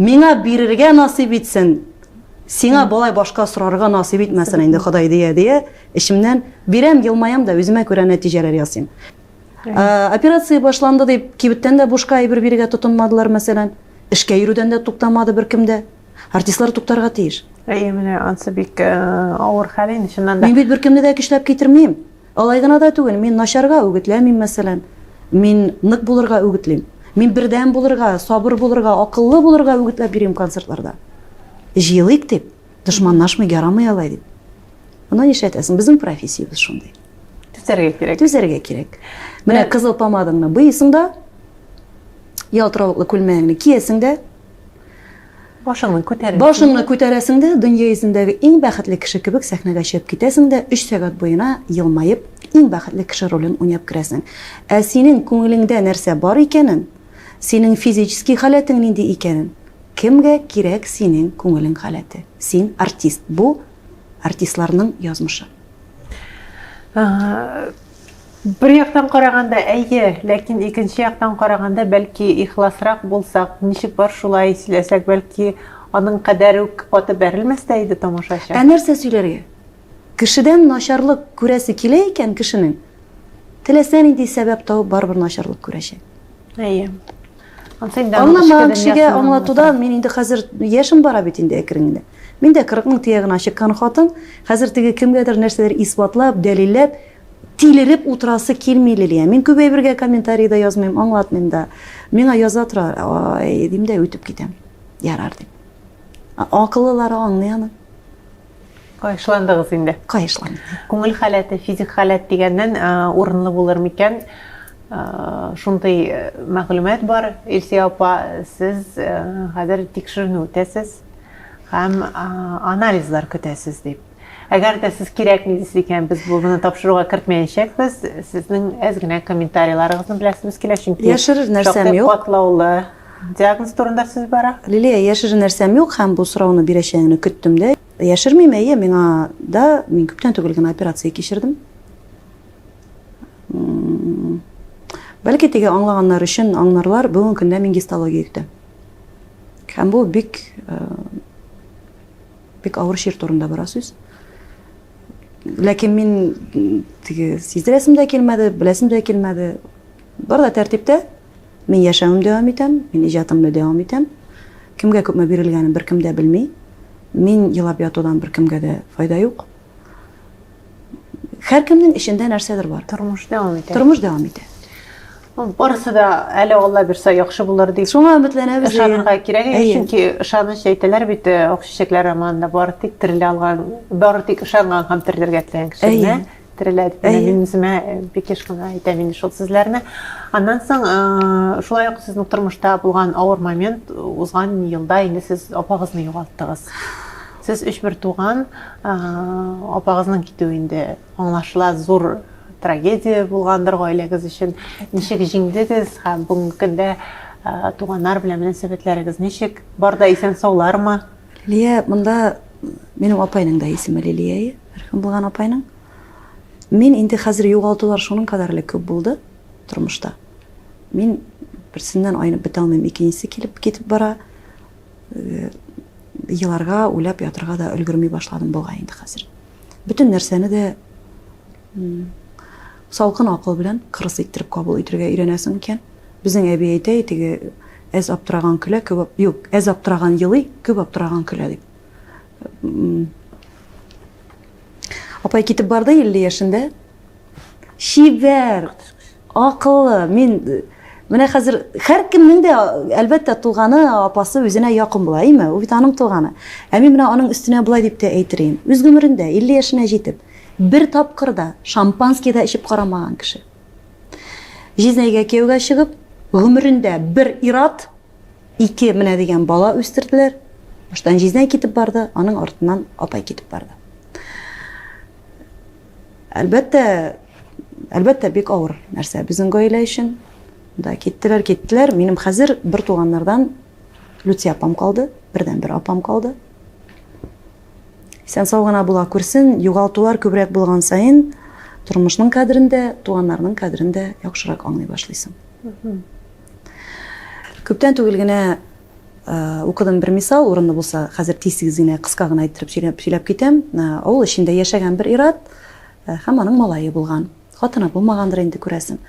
Миңа бирергә насыйп итсен. Сиңа болай башка сорарга насыйп итмәсен инде Ходай дия, эшемнән бирәм, елмаям да үземә күрә нәтиҗәләр ясыйм. Операция башланды дип, кибеттән дә бушка әйбер бирергә тотынмадылар мәсәлән. Эшкә йөрүдән дә туктамады беркемдә. Артистлар туктарга тиеш. Менә ансы бик авыр хәл инде шуннан да. Мин бит беркемне дә көчләп китермим. Алай гына да түгел, мин начарга үгетләмим мәсәлән. Мин нык булырга үгетлим. Мин бердәм булырга, сабыр булырга, акыллы булырга үгетләп бирим концертларда. Җыелыйк дип, дошманлашмый ярамый алай дип. Аны нишләтәсең? Безнең профессиябез шундый. Түзәргә кирәк. Түзәргә кирәк. Менә кызыл помадаңны быйсың да, ялтыравыклы күлмәгеңне киесең дә, Башыңны күтәрәсең дә, дөнья йөзендәге иң бәхетле кеше кебек сәхнәгә чыгып китәсең дә, 3 сәгать буена елмаеп, иң бәхетле кеше ролен уйнап керәсең. Синең күңелеңдә нәрсә бар икәнен, синең физический халәтең нинди икәнен, кемгә кирәк синең күңелең халәте? Син артист. Бу артистларның язмышы. Бер яктан караганда әйе, ләкин икенче яктан караганда бәлки ихласрак булсак, ничек бар шулай сөйләсәк, бәлки аның кадәр үк каты бәрелмәс тә иде тамашачы. Нәрсә сөйләргә? Кешедән начарлык күрәсе килә икән кешенең. Теләсә нинди сәбәп табып барбыр начарлык күрәчәк. Әйе. Аңламаган кешегә аңлатудан мин инде хәзер яшем бара бит инде әкренле. Мин дә 40 мең тиягына чыккан хатын, хәзер теге кемгәдер нәрсәләр исбатлап, дәлилләп, тилереп утырасы килми Лилия. Мин күп әйбергә комментарийда язмыйм, аңлатмыйм да. Миңа яза тора, ай, дим дә үтеп китәм. Ярар дип. Акыллылары аңлый аны. Кайшландыгыз инде. Кайшланды. Күңел халәте, физик халәт дигәннән урынлы булыр микән? Шундай мәгълүмат бар. Илсия апа, сез хәзер тикшеренү үтәсез һәм анализлар көтәсез дип. Әгәр дә сез кирәкми дисәң, без буны тапшыруга кертмәячәкбез. Сезнең әз генә комментарийларыгызны беләсез килә, чөнки яшерер нәрсәм юк. Катлаулы диагноз турында сүз бара. Лилия, яшерер нәрсәм юк һәм бу сорауны бирәчәгеңне көттем дә. Яшермим, әйе, миңа да мин күптән түгел генә операция кичердем. Бәлки теге аңлаганнар өчен аңларлар, бүгенге көндә мин гистология итәм. Һәм бу бик авыр шир турында бара сүз. Ләкин мин теге сиздерәсем дә килмәде, беләсем дә килмәде. Бар да тәртиптә. Мин яшәүемне дәвам итәм, мин иҗатымны дәвам итәм. Кемгә күпме бирелгәнен беркем дә белми. Мин елап ятудан беркемгә дә файда юк. Һәркемнең эшендә нәрсәдер бар. Тормыш дәвам итә. Тормыш дәвам итә. Барысы да әле Алла бирсә яхшы булыр дип. Шуңа өметләнәбез. Ышанырга кирәк, чөнки ышаныч әйтәләр бит, ак чәчәкләр романында бары тик терелә алган, бары тик ышанган һәм терелергә теләгән кешене терелә дип. Мин үземә бик ешкына әйтәм инде шул сүзләрне. Аннан соң шулай ук сезнең тормышта булган авыр момент узган елда инде сез апагызны югалттыгыз. Сез 3 туган, апагызның китүе инде аңлашыла зур трагедия булгандыр гаиләгез өчен. Ничек җиңдегез һәм бүгенге көндә туганнар белән мөнәсәбәтләрегез ничек? Бар да исән саулармы? Лилия, монда минем апайның да исеме Лилия, мәрхүм булган апайның. Мин инде хәзер югалтулар шуның кадәрле күп булды тормышта. Мин берсеннән айнып бетә алмыйм, икенчесе килеп китеп бара. Елларга уйлап ятырга да өлгерми башладым булган инде хәзер. Бүтән нәрсәне дә салкын акыл белән кырыс иттереп кабул итәргә өйрәнәсең икән. Безнең әби әйтә, теге әз аптыраган көлә, күп юк, әз аптыраган елый, күп аптыраган көлә дип. Апай китеп барды 50 яшендә. Шибәр, акыллы. Мин менә хәзер һәркемнең дә әлбәттә туганы, апасы үзенә якын була, әйме? Ул бит аның туганы. Ә мин менә аның өстенә булай дип тә әйтерем. Үз гомерендә 50 яшенә җитеп, bir тапкырда шампанскийда ішіп қарамаған кіші. Жизнәйгә кияүгә чыгып, гомерендә bir ират, 2 менә дигән бала үстерделәр. Баштан жизнәй китеп барды, аның артыннан апай китеп барды. Әлбәттә бик авыр нәрсә безнең гаилә өчен. Да киттеләр. Минем хәзер бер туганнардан Люция апам калды, бердән-бер апам калды. Сен сау гына була күрсен, югалтулар күбрәк булган сайын тормышның кадрында, туганнарның кадрында яхшырак аңлый башлыйсың. Күптән түгел генә укыдым бер мисал, урынлы булса, хәзер тиз генә кыска гына әйтеп сөйләп китәм. Авыл эчендә яшәгән бер ират һәм аның малае булган. Хатыны булмагандыр инде күрәсең.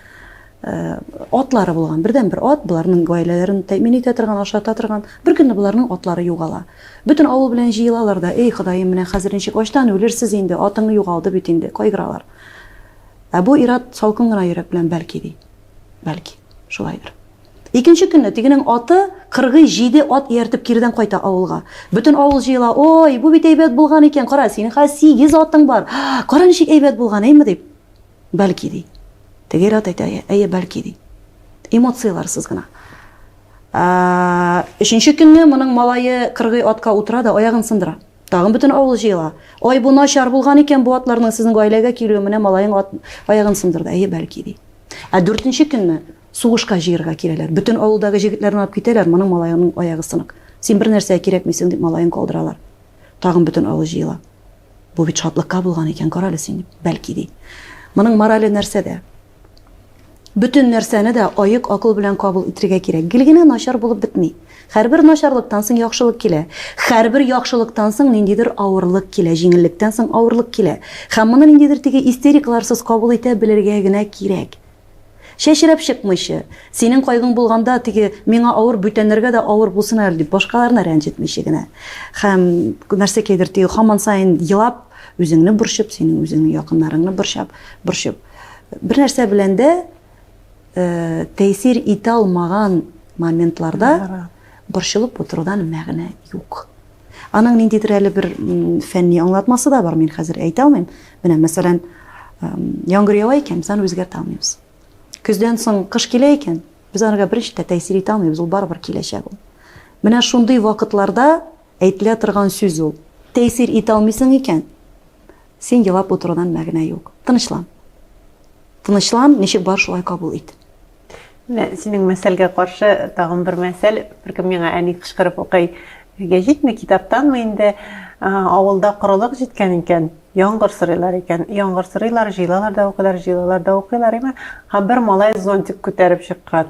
Атлары булган, бердән-бер ат, буларның гаиләләрен тәэмин итә торган, ашата торган. Бер көнне буларның атлары югала. Бөтен авыл белән җыелалар да, "Эй, Ходаем, менә хәзер ничек ачтан үлерсез инде, атыңны югалды бит инде", кайгыралар. Бу ират салкын гына йөрәк белән бәлки, шулайдыр. Икенче көнне тигенең аты 47 ат ияртеп кирдән кайта авылга. Бөтен авыл җыела, "Ой, бу бит әйбәт булган икән, кара, синең хәзер 8 атың бар. Кара ничек әйбәт булган, әйме?" дип. Бәлки ди. Теге ират әйтә, "Әйе, бәлки" ди. Эмоцияларсыз гына. Өченче көнне моның малае 40 атка утыра да аягын сындыра. Тагын бөтен авыл җыела. "Ой, бу начар булган икән, бу атларның сезнең гаиләгә килүе менә малайың аягын сындырды." "Әйе, бәлки" ди. 4нче көнне сугышка җыярга киләләр. Бөтен авылдагы җегетләрне алып китәләр, моның малайының аягы сынык. "Син бер нәрсә кирәкмисең" дип малайын калдыралар. Тагын бөтен авыл җыела. "Бу бит шатлыкка булган икән, каралы син", бәлки ди. Моның морале нәрсәдә? Бөтен нәрсәне дә аяк акыл белән кабул итәргә кирәк. Гел генә начар булып бетми. Һәрбер начарлыктан соң яхшылык килә. Һәрбер яхшылыктан соң ниндидер авырлык килә, җиңеллектән соң авырлык килә. Һәм моны ниндидер теге истерикаларсыз кабул итә белергә генә кирәк. Шәшерәп чыкмыйчы, синең кайгың булганда теге миңа авыр, бүтәннәргә дә авыр булсын әле дип башкаларны рәнҗетмичә генә. Һәм нәрсәкәдер теге һаман сайын елап, үзеңне борчып, синең үзеңнең якыннарыңны борчып. Бер нәрсә белән дә тәэсир итә алмаган моментларда борчылып утырудан мәгънә юк. Аның ниндидер әле бер фәнни аңлатмасы да бар, мин хәзер әйтә алмыйм. Менә мәсәлән, яңгыр ява икән, без аны үзгәртә алмыйбыз. Көздән соң кыш килә икән, без аңа беренче тәэсир итә алмыйбыз, ул барыбер киләчәк ул. Менә шундый вакытларда әйтелә торган сүз ул. Тәэсир итә алмыйсың икән, син елап утырудан мәгънә юк. Тынычлан, ничек бар шулай кабул ит. Синең мәсәлгә каршы тагын бер мәсәл, беркем миңа әни кычкырып укый. Гәҗитме китаптанмы инде авылда корылык җиткән икән, яңгыр сырыйлар икән. Яңгыр сырыйлар, җыелалар да укыйлар име. Һәм бер малай зонтик күтәреп чыккан.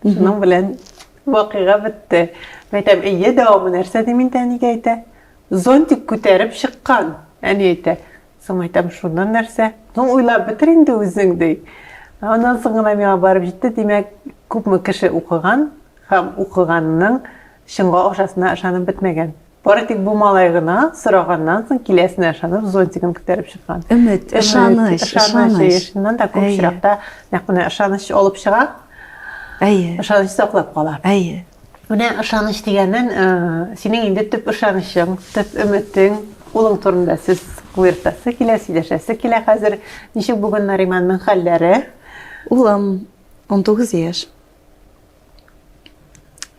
Шуның белән вакыйга бетте. Мәйтәм, "Әйе, дәвамы нәрсә?" дип мин әнигә әйтә. "Зонтик күтәреп чыккан", әни әйтә. Соң әйтәм, "Шуннан нәрсә?" "Соң уйлап бетер инде үзең" ди. Аннан соң гына миңа барып җитте, димәк, күпме кеше укыган һәм укыганның чынга ашасына ышанып бетмәгән. Бары тик бу малай гына сораганнан соң киләсенә ышанып зонтигын күтәреп чыккан. Өмет, ышаныч. Шуннан да күп очракта нәкъ ышаныч алып чыга. Әйе. Ышаныч саклап кала. Әйе. Менә ышаныч дигәннән, синең инде төп ышанычың, төп өметең улың турында сүз куертасы килә, сөйләшәсе килә хәзер. Ничек бүген Нариманның хәлләре? Улым 19 яшь.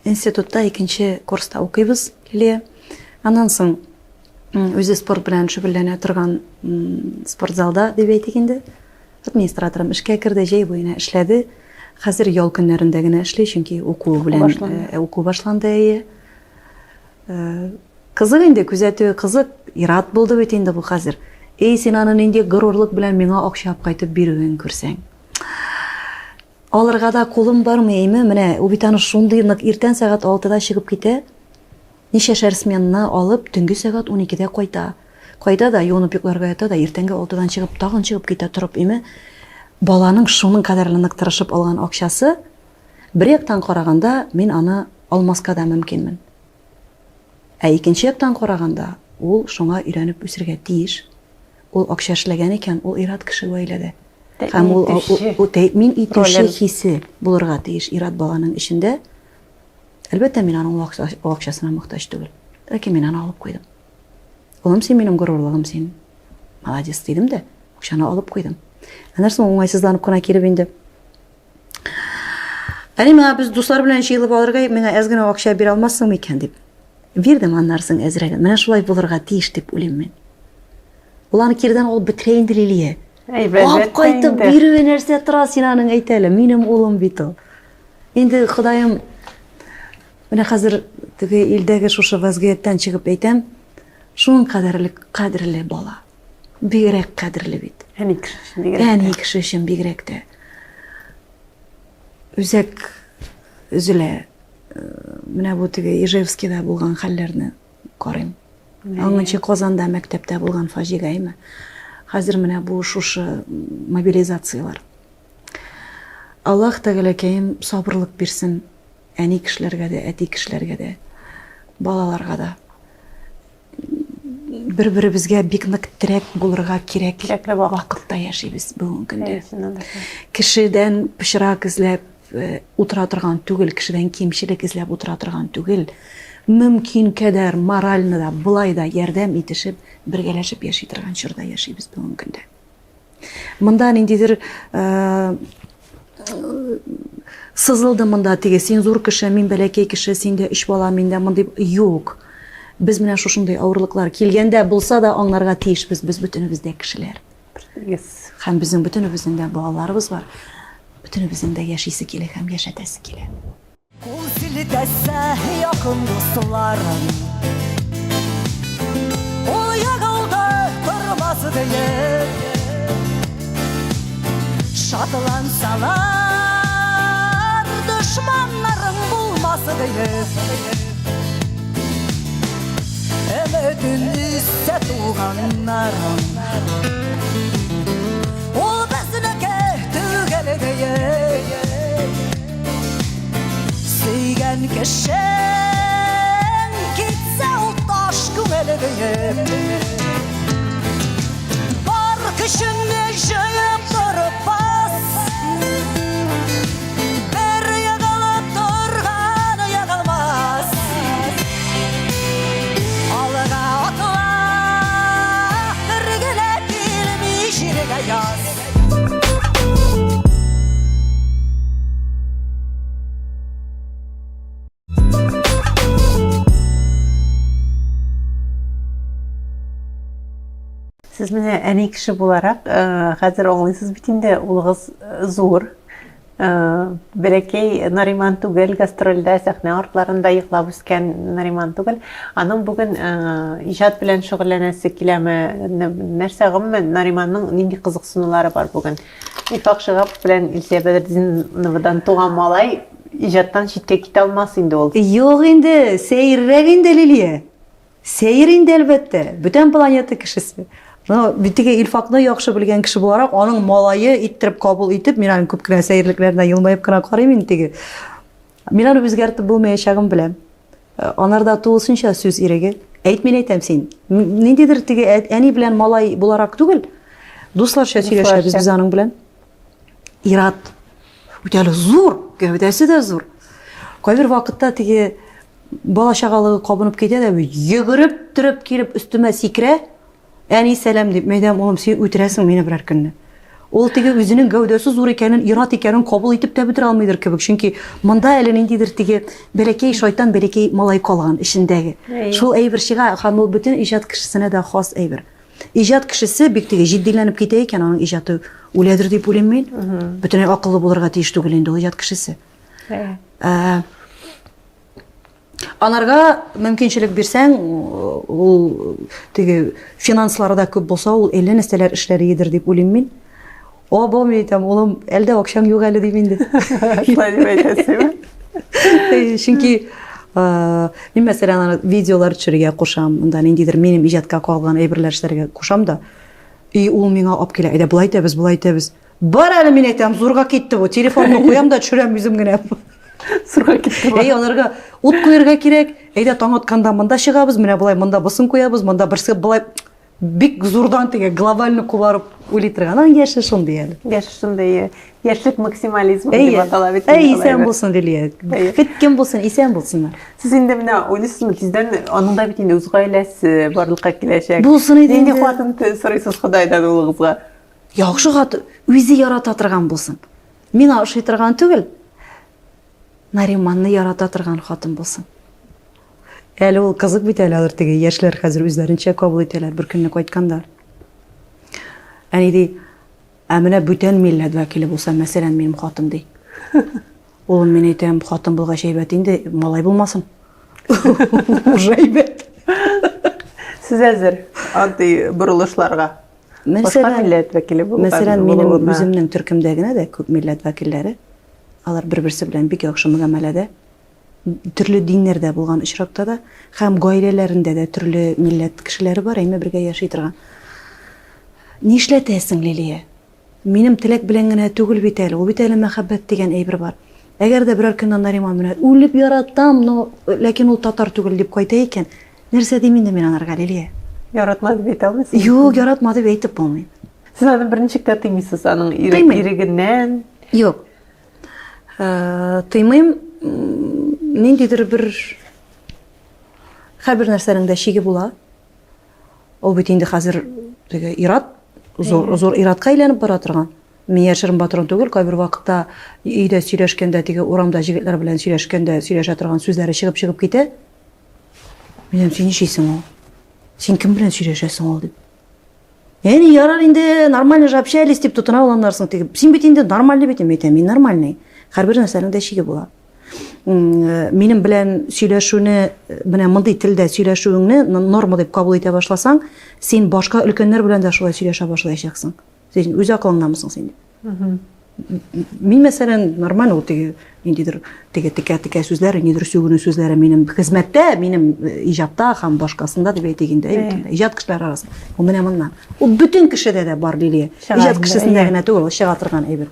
Институтта 2нче курста укыйбыз, Лилия. Аннан соң үзе спорт белән шөгыльләнә торган спортзалда дип әйтик инде. Администраторым эшкә керде, җәй буена эшләде. Хәзер ял көннәрендә генә эшли, чөнки уку белән уку башланды. Кызык инде, күзәтүе кызык, ират булды бит инде бу хәзер. Син аны инде горурлык белән миңа акча кайтып бирүен күрсәң. Алырга да кулым бармы әйме? Менә ул бит аны шундый нык иртән сәгать 6-да чыгып китә. Ничәшәр сменаны алып, төнге сәгать 12-дә кайта. Кайда да юынып йокларга ята да, иртәнге 6-дан чыгып, тагын чыгып китә торып, әйме? Баланың шуның кадәрле тырышып алган акчасы, бер яктан караганда, мин аны алмаска да мөмкинмен. Икенче яктан караганда, ул шуңа өйрәнеп үсәргә тиеш. Ул акча эшләгән икән, ул ират кеше гаиләдә. Һәм ул тәэмин итүче хисе булырга тиеш ират баланың эчендә. Әлбәттә, мин аның акчасына мохтаҗ түгел. Ләкин мин аны алып куйдым. Улым, син минем горурлыгым, син молодец дедім де, ақшаны алып қойдым. Анарсын оңайсызданып қана келіп енді. Әне мына біз достар белән жыйылып алырга, миңа әз генә акча бирә алмассыңмы икән дип. Бирдем аннарсын әзрәк. Менә шулай булырга тиеш дип уйлыйм мен. Ул аны кирдән алып бетерә инде Лилия. Алып кайтып бирү нәрсә тора син аның әйт әле, минем улым бит ул. Инде Ходаем менә хәзер теге илдәге шушы вазгыяттан чыгып әйтәм, шуның кадерле бала. Бигрәк кадерле бит. Әни кеше өчен бигрәк тә. Үзәк үзелә. Менә бу теге Ижевскийда булган хәлләрне карыйм. Аңынчы Казанда мәктәптә булган фаҗигайме. Хәзер менә бу шушы мобилизациялар. Аллаһ Тәгаләкәем сабырлык бирсен әни кешеләргә дә, әти кешеләргә дә, балаларга да. Бер-беребезгә бик нык терәк булырга кирәк вакытта яшибез бүген көндә. Кешедән пычрак эзләп утыра торган түгел, кешедән кимчелек эзләп утыра торган түгел. Мөмкин кадәр моральны да, булай да ярдәм итешеп, бергәләшеп яши торган чорда яшибез бүген көндә. Монда ниндидер сызылды монда теге син зур кеше, мин бәләкәй кеше, синдә 3 бала, миндә мондый юк. Без менә шушындай авырлыклар килгәндә булса да аңларга тиешбез, без бөтенебез дә кешеләр. Һәм безнең бөтенебезнең дә балаларыбыз бар. Бөтенебезнең дә яшисе килә һәм яшәтәсе килә. Кул силтәсә якын дусларым, ул ягылды тормас диеп, шатлансалар дошманнарың булмас диеп. Өмөтүн үстә туганнарым, ул безнеке түгел диеп. Сөйгән кешең китсә ул таш күңел диеп. Бар көчеңне җыеп торып бас, бер ягылып торган ягылмас. Алга атла, бергә килми җиргә яз. Siz менә әни кеше буларак, хәзер аңлыйсыз бит инде улыгыз зур. Бәләкәй Нариман түгел, гастрольдә, сәхнә артларында йоклап үскән Нариман түгел. Аның бүген иҗат белән шөгыльләнәсе киләме? Нәрсә гомумән Нариманның нинди кызыксынулары бар бүген? Ифак Шыгапов белән Илсия Бәдретдиновадан туган малай иҗаттан читкә китә алмас инде ул. Юк инде, сәеррәк инде Лилия. Сәер инде әлбәттә, бүтән планета кешесе. Битеге Илфакны яхшы белгән кеше буларак, аның малайы иттереп кабул итеп, мин аның күп кенә сәерлекләренә елмаеп кына карыйм инде теге. Мин аны үзгәртеп булмаячагын беләм. Анарда тулысынча сүз иреге. Әйт, мин әйтәм син. Ниндидер теге әни белән малай буларак түгел, дусларча сөйләшәбез без аның белән. Ират үтәле зур, гәүдәсе дә зур. Кайбер вакытта теге бала чагалыгы кабынып китә дә, йөгереп торып килеп өстемә сикрә. Әни сәлам дип, мәйдәм улым, син үтерәсең мине берәр көнне. Ул теге үзенең гәүдәсе зур икәнен, ират икәнен кабул итеп тә бетерә алмыйдыр кебек. Чөнки монда әле ниндидер теге бәләкәй шайтан, бәләкәй малай калган эчендәге. Шул әйбер чыга, һәм ул бөтен иҗат кешесенә дә хас әйбер. Иҗат кешесе бик теге җитдиләнеп китә икән, аның иҗаты үләдер дип уйлыйм мин. Бөтенләй акыллы булырга тиеш түгел инде ул иҗат кешесе. Анарга мөмкинчелек бирсәң, ул теге финансларда күп булса, ул әллә нәрсәләр эшләр идер дип уйлыйм мин. Бу мин әйтәм, улым, әлдә акчаң юк әле дип инде. Шулай дип әйтәсезме? Чөнки мин мәсәлән видеолар төшерергә кушам, монда ниндидер минем иҗатка калган әйберләр эшләргә кушам да, ул миңа алып килә, әйдә булай итәбез. Бар әле мин әйтәм, зурга китте бу. Телефонны куям да төшерәм үзем генә. Сурга китте. Аларга ут куярга кирәк. Әйдә таң атканда монда чыгабыз, менә булай монда босын куябыз, монда берсе булай бик зурдан теге глобальный кубарып уйлый торган, аның яше шундый әле. Яшь шундай яшьлек максимализм дип атала бит. Исән булсын Лилия. Кем булсын, исән булсыннар. Сез инде менә уйлыйсызмы, тиздән аның да бит инде үз гаиләсе барлыкка киләчәк. Булсын иде Нинди инде. хатын сорыйсыз Худайдан улыгызга? Яхшы хат үзе ярата торган булсын. Мин ашый торган түгел. Нариманны ярата торган хатын булсын. Әле ул кызык бит әле алар теге яшьләр хәзер үзләренчә кабул итәләр бер көнне кайтканда. Әни ди, менә бүтән милләт вәкиле булса, мәсәлән, минем хатым ди. Улым, мин әйтәм, хатын булгач әйбәт инде, малай булмасын. Уже әйбәт. Сез әзер андый бурылышларга. Башка милләт вәкиле булуга. Мәсәлән, минем үземнең төркемдә генә дә күп милләт вәкилләре, алар бер-берсе белән бик яхшы мөгамәләдә, төрле диннәрдә булган очракта да, һәм гаиләләрендә дә төрле милләт кешеләре бар, әйме бергә яши торган. Нишләтәсең, Лилия? Минем теләк белән генә түгел бит әле, ул бит әле мәхәббәт дигән әйбер бар. Әгәр дә берәр көннән Нариман менә үлеп яратам, но ләкин ул татар түгел дип кайта икән, нәрсә дим инде мин анарга, Лилия? Яратмады бит алмыйсыз? Юк, яратмады дип әйтеп булмый. Сез аны берничек тә тыймыйсыз аның Тыймыйм. ирегеннән. Юк. Тыймыйм, ниндидер бер һәрбер нәрсәнең дә шиге була. Ул бит инде хәзер теге ират, зур иратка әйләнеп бара торган. Мин яшерен батырын түгел, кайбер вакытта өйдә сөйләшкәндә, теге урамда җегетләр белән сөйләшкәндә, сөйләшә торган сүзләре чыгып китә. Минем син нишисең ул? Син кем белән сөйләшәсең ул дип. Яни ярар инде нормально общались дип тотына алганнарсың теге. Син бит инде нормальный бит, мин нормальный. Һәрбер нәрсәнең дә шиге була. Минем белән сөйләшүне, менә мондый телдә сөйләшүеңне норма дип кабул итә башласаң, син башка өлкәннәр белән дә шулай сөйләшә башлаячаксың. Син үз акылыңдамысың син? Мин мәсәлән нормаль ул теге ниндидер теге текә сүзләр, ниндидер сүгенү сүзләре минем хезмәттә, минем иҗатта һәм башкасында дип әйтгәндә, иҗат кешеләр арасында. Ул менә моннан. Ул бүтән кешедә дә бар, Лилия. Иҗат кешесендә генә түгел, чыга торган әйбер.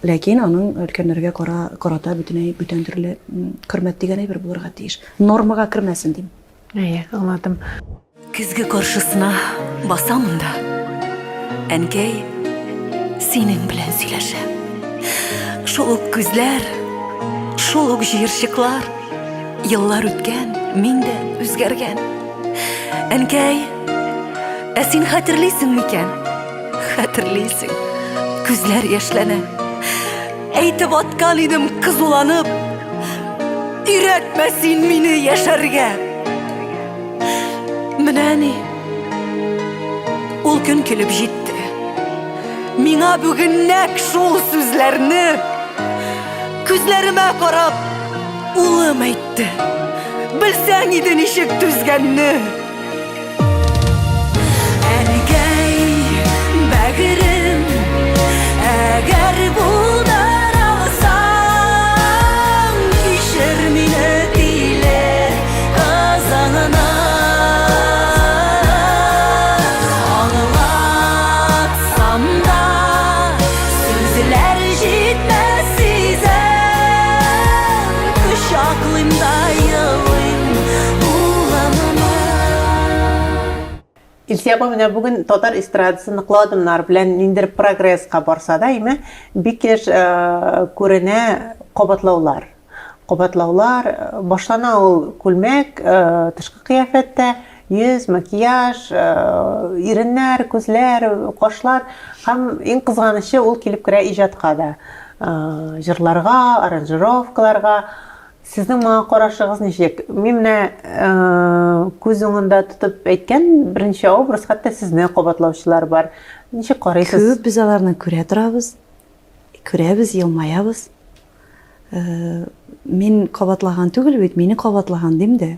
Ләкин аның өлкәннәргә карата бүтән төрле хөрмәт дигән әйбер булырга тиеш. Нормага кермәсен дим. Аңладым. Көзге каршысына басамын да, әнкәй, синең белән сөйләшәм. Шул ук күзләр, шул ук җыерчыклар, еллар үткән, мин дә үзгәргән. Әнкәй, син хәтерлисең микән? Хәтерлисең. Күзләр яшьләнә. Әйтеп аткан идем кызуланып, өйрәтмә син мине яшәргә. Менә ни, ул көн килеп җитте. Миңа бүген нәкъ шул сүзләрне күзләремә карап улым әйтте. Белсәң иде ничек түзгәнне. Әнкәй, бәгырем, әгәр булдыра алсаң, кичер мине тиле казанына. Аңлатсам да сүзләр җитмәс изем, кочаклыйм да елыйм улымны. Илсия апа, менә бүген татар эстрадасын ныклы белән ниндер прогресска барса да, име, бик еш күренә кабатлаулар. Башлана ул күлмәк, тышкы кыяфәттә, йөз, макияж, иреннәр, күзләр, кашлар, һәм иң кызганышы ул килеп керә иҗатка да. Җырларга, аранжировкаларга. Сезнең моңа карашыгыз ничек? Мин менә күз уңында тотып әйткән беренче образ, хәтта сезне кабатлаучылар бар. Ничек карыйсыз? Күп без аларны күрә торабыз, күрәбез, елмаябыз. Мин кабатлаган түгел бит, мине кабатлаган дим дә.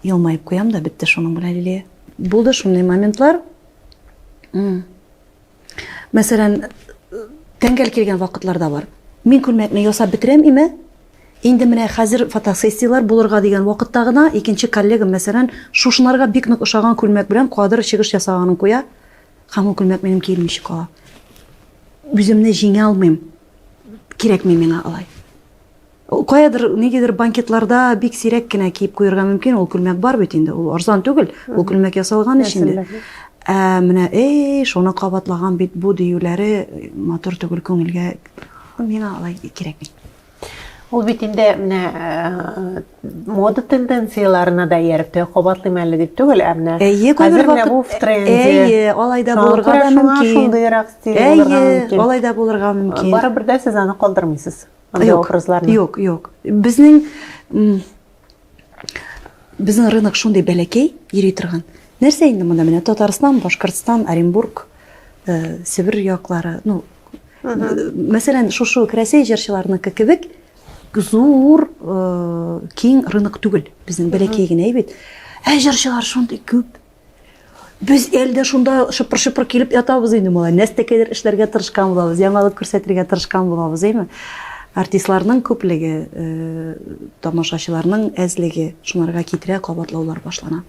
Елмайып куям да, битте шуның белән, Лилия. Булды шундый моментлар. Мәсәлән, тәңгәл килгән вакытларда бар. Мин күлмәкне ясап битерәм име? Инде менә хәзер фотосессиялар булырга дигән вакытта гына икенче коллегам мәсәлән шушынарга бик нык ошаган күлмәк белән кадыр чыгыш ясаганын куя, һәм ул күлмәк минем киелмичә кала. Үземне җиңә алмыйм. Кирәкми миңа алай. Каядыр нигәдер банкетларда бик сирәк кенә киеп куярга мөмкин, ул күлмәк бар бит инде, ул арзан түгел, ул күлмәк ясалган өчен. Менә шуны кабатлаган бит бу диюләре матур түгел күңелгә. Миңа алай кирәкми. Ул бит инде менә мода тенденцияларына да ярып кабатлыйм әле дип түгел, менә хәзер менә бу в тренде. Алай да булырга да мөмкин. Шундыйрак стиль булырга мөмкин. Алай да булырга мөмкин. Барыбер дә сез аны калдырмыйсыз. Андай образларны. Юк. Безнең рынок шундый бәләкәй йөри торган. Нәрсә инде монда менә Татарстан, Башкортстан, Оренбург, Сибир яклары, мәсәлән, шушы Россия җырчыларыныкы кебек зур киң рынок түгел. Безнең бәләкәй генә бит. Җырчылар шундый күп. Без әлдә шунда шыпыр-шыпыр килеп ятабыз инде малай. Нәрсәкәдер эшләргә тырышкан булабыз, яңалык күрсәтергә тырышкан булабыз, әйме? Артистларның күплеге, тамашачыларның әзлеге шунарга китерә, кабатлаулар башлана.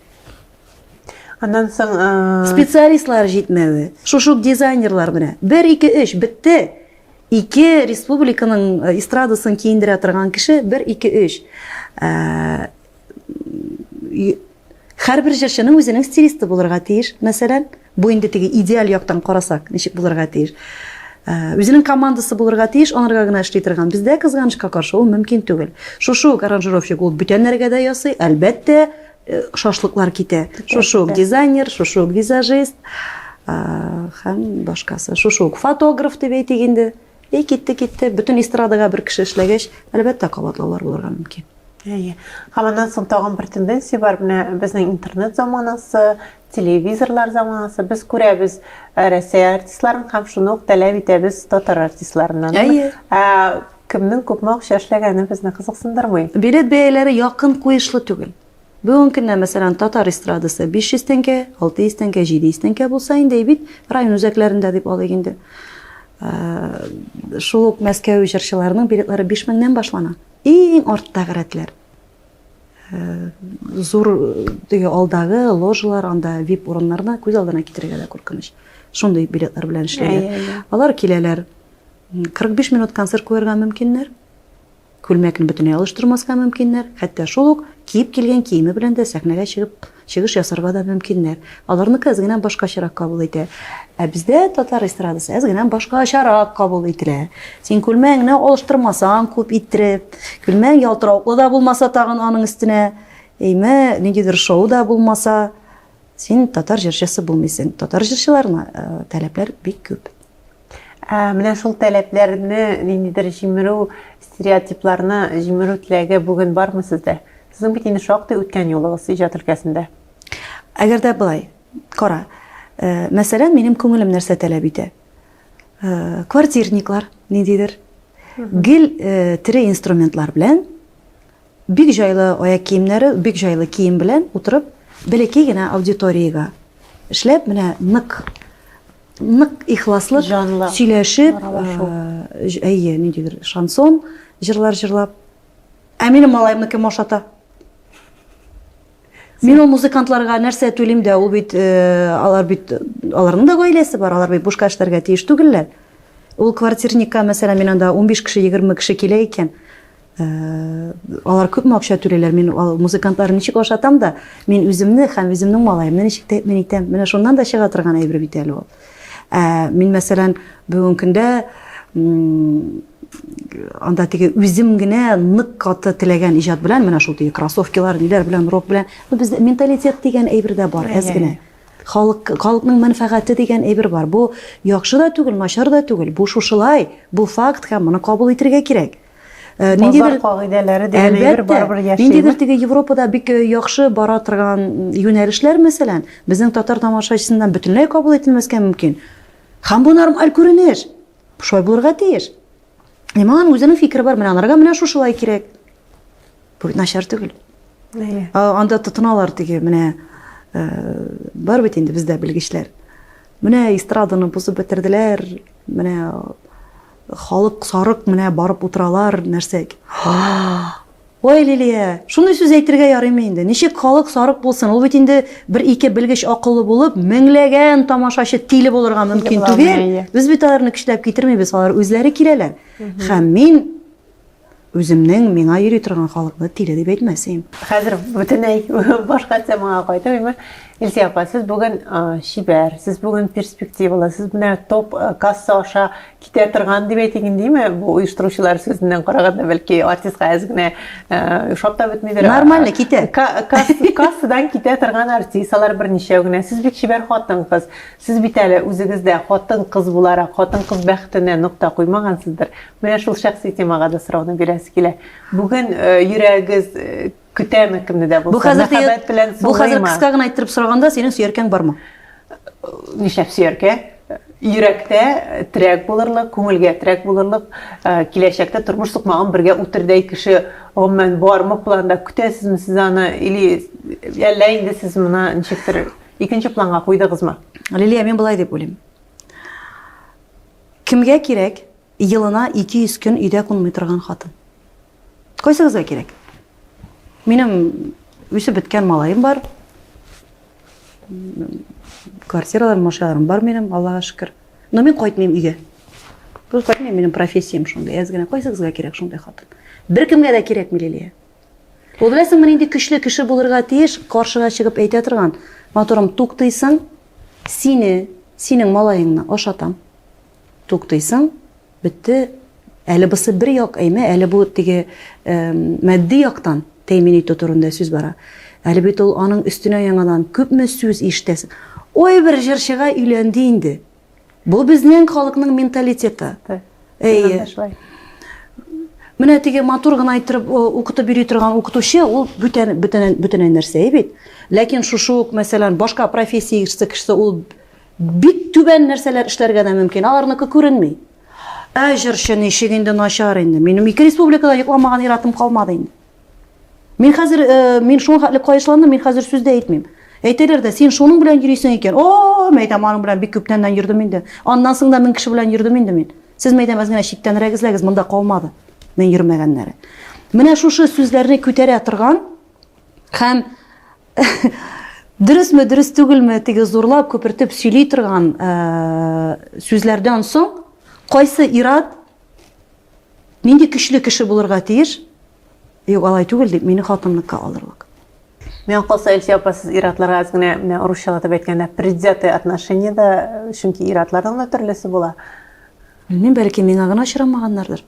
Аннан соң Специалистлар җитмәве, шушы дизайнерлар менә 1-2-3 бетте. 2 республиканың эстрадасын киендерә торган кеше 1-2-3. Һәрбер җырчының үзенең стилисты булырга тиеш. Мәсәлән, бу инде теге идеаль яктан карасак, ничек булырга тиеш. Үзенең командасы булырга тиеш, анарга гына эшли торган. Бездә кызганычка каршы ул мөмкин түгел. Шушы аранжировщик ул бүтәннәргә дә ясый, әлбәттә шашлыклар китә. Шушы дизайнер, шушы визажист, һәм башкасы. Шушы фотограф дип әйтик инде. Китте, бүтән эстрадага бер кеше эшләгәч, әлбәттә кабатлаулар булырга мөмкин. Аннан соң тагын бер тенденция бар, менә безнең интернет заманасы, телевизорлар заманасы, без күрәбез Россия артистларын һәм шуны ук таләп итәбез татар артистларыннан. Кемнең күпме акча эшләгәне безне кызыксындырмый. Билет бәяләре якын куешлы түгел. Бүген көннә мәсәлән татар эстрадасы 500 тәңкә, 600 тәңкә, 700 тәңкә булса инде бит район үзәкләрендә дип алыйк инде. Шул ук Мәскәү җырчыларының билетлары 5000-нән башлана. Иң арттагы рәтләр. Зур теге алдагы ложалар, анда VIP урыннарына күз алдына китерергә дә куркыныч. Шундый билетлар белән эшләгән. Алар киләләр. 45 минут концерт куярга мөмкиннәр. Күлмәкне бөтенләй алыштырмаска мөмкиннәр. Хәтта шул ук киеп килгән киеме белән дә сәхнәгә чыгыш ясарга да мөмкиннәр. Аларныкы әз генә башкачарак кабул итә. Бездә татар эстрадасы әз генә башкачарак кабул ителә. Син күлмәгеңне алыштырмасаң күп иттереп, күлмәң ялтыравыклы да булмаса тагын аның өстенә, ниндидер шоу да булмаса, син татар җырчысы булмыйсың. Татар җырчыларына таләпләр бик күп. Менә шул таләпләрне ниндидер җимерү, стереотипларны җимерү теләге бүген бармы сездә? Сезнең бит инде шактый үткән юлыгыз иҗат өлкәсендә. Әгәр дә булай, кара. Мәсәлән, минем күңелем нәрсә таләп итә? Квартирниклар, ниндидер гел тере инструментлар белән, бик җайлы аяк киемнәре, бик җайлы кием белән утырып, бәләкәй генә аудиториягә эшләп, менә нык ихласлы сөйләшеп, ниндидер шансон җырлар җырлап. Минем малаемныкы машата. Мин ул музыкантларга нәрсә түлим дә, ул бит аларның да гаиләсе бар, алар бит бушка эшләргә тиеш түгелләр. Ул квартирникка мәсәлән мин анда 15 кеше, 20 кеше килә икән. Алар күпме акча түләләр. Мин музыкантларны ничек ашатам да, мин үземне һәм үземнең малаемны ничек тәэмин итәм. Менә шуннан да чыга торган әйбер бит әле ул. Мин мәсәлән бүген көндә анда теге үзем генә нык каты теләгән иҗат белән, менә шул теге кроссовкалар, ниләр белән, рок белән, бездә менталитет дигән әйбер дә бар, әз генә. Халыкның мәнфәгате дигән әйбер бар. Бу яхшы да түгел, начар да түгел. Бу шушылай, бу факт һәм моны кабул итәргә кирәк. Ниндидер кагыйдәләре дигән әйбер барыбер яши. Ниндидер теге Европада бик яхшы бара торган юнәлешләр мәсәлән, безнең татар тамашачысыннан бөтенләй кабул ителмәскә мөмкин. Һәм бу нормаль күренеш. Шулай булырга тиеш. Маңан үзенең фикере бар, менә анарга менә шушылай кирәк. Бу начар түгел. Анда тотыналар теге, менә бар бит инде бездә белгечләр. Менә эстраданы бузып бетерделәр, менә халык сарык менә барып утыралар, нәрсә. Ой, Лилия, шуны сүз әйтергә ярыймы инде? Ничек халык сарык булсын? Ул бит инде бер-ике белгеч акыллы булып, меңләгән тамашачы тиле булырга мөмкин түгел. Без бит аларны көчләп китермибез, алар үзләре киләләр. Һәм мин үземнең миңа йөри торган халыкны тиле дип әйтмәсем. Хәзер бөтенләй башка темага кайтып, Илсия апа, сіз бүгін шибәр, сіз бүгін перспективалы, сіз мына топ касса аша ките тұрған деп әйтеген дейме? Бұл ұйыштырушылар сөзінен қарағанда бәлки артистқа әзгіне шоптап өтмейдір. Нормально ките. Кассадан ките тұрған артисалар бірнеше өгіне. Сіз бек шибәр қоттың қыз. Сіз бит әлі өзіңізде қоттың қыз бұлара, қоттың қыз бәқтіне нұқта қоймағансыздар. Менә шул шәхси темаға да сұрауны берәсі келе. Бүгін йөрәгез күтәме кімді де болса, мәхәббәт белән Бұл қазір қысқа ғына айттырып сұрағанда сенің сүйеркең бар ма? Нишләп сүйерке? Йөрәктә терәк булырлык, күңелгә терәк булырлык, киләчәктә тормыш сукмаган бергә үтердәй кеше гомумән бармы планда көтәсезме сез аны или әллә инде сез моны ничектер икенче планга куйдыгызмы? Лилия, мен былай деп ойлаймын. Кімге керек елына 200 күн үйде қонмай тұрған хатын? Қойсаңызға керек. Менің өсіп біткен малайым бар. Квартираларым, машиналарым бар менің, Аллаға шүкір. Но мен қойтмайым үйге. Бұл қойтмайым, менің профессиям шондай. Әзгіне қойсаңызға керек шондай хатын. Бір кімге де керек Лилия. Ол білесің, мен енді күшлі кіші болырға тиеш, қаршыға шығып әйте тұрған. Моторым тоқтайсың, сенің малайыңны ашатам. Тоқтайсың, бітті. Әлі бұсы бір яқ әйме, әлі бұл теге мәдді яқтан тәймін ету тұрында сөз бара. Әлі бет ол аның үстіне яңадан көпмі сөз ештесін. Ой, бір жыршыға үйленді енді. Бұл біздің халықның менталитеті. Міне теге матур ғана айтырып оқытып үйре тұрған оқытушы, ол бүтін нәрсе ебет. Ләкин шушук, мәселен, башқа профессия кішісі, ол бит түбән нәрселер ішлерге де мүмкін. Аларныкы көрінмей. Жыршыны шегенде нашар енді. Менің екі республикада йықламаған иратым қалмады енді. Мен қазір, мен шоң қатлып қайышланды, мен қазір сөзді әйтмейм. Әйтелер де, сен шоның білән жүресің екен. Мәйтам, аның білән бек көптенден жүрдім енді. Андан соң да мен кіші білән жүрдім енді мен. Сіз мәйтам, әзгіне шиктен рәгізләгіз, мұнда қалмады. Мен жүрмәгәннәрі. Менә шушы сүзләрне күтәрә тұрған, һәм дөресме, дөрес түгелме, теге зурлап көпертеп сөйли тұрған сүзләрдән соң қайсы ират менде күчле кеше булырга тиеш? Юк, алай түгел дип, мені хатынлыкка алырлык. Мен калса Илсия апа, сез иратларга азгына менә урысчалатып әйткәндә предвзятый отношение да, чөнки иратларның да төрлесе була. Мен бәлки миңа гына очрамаганнардыр.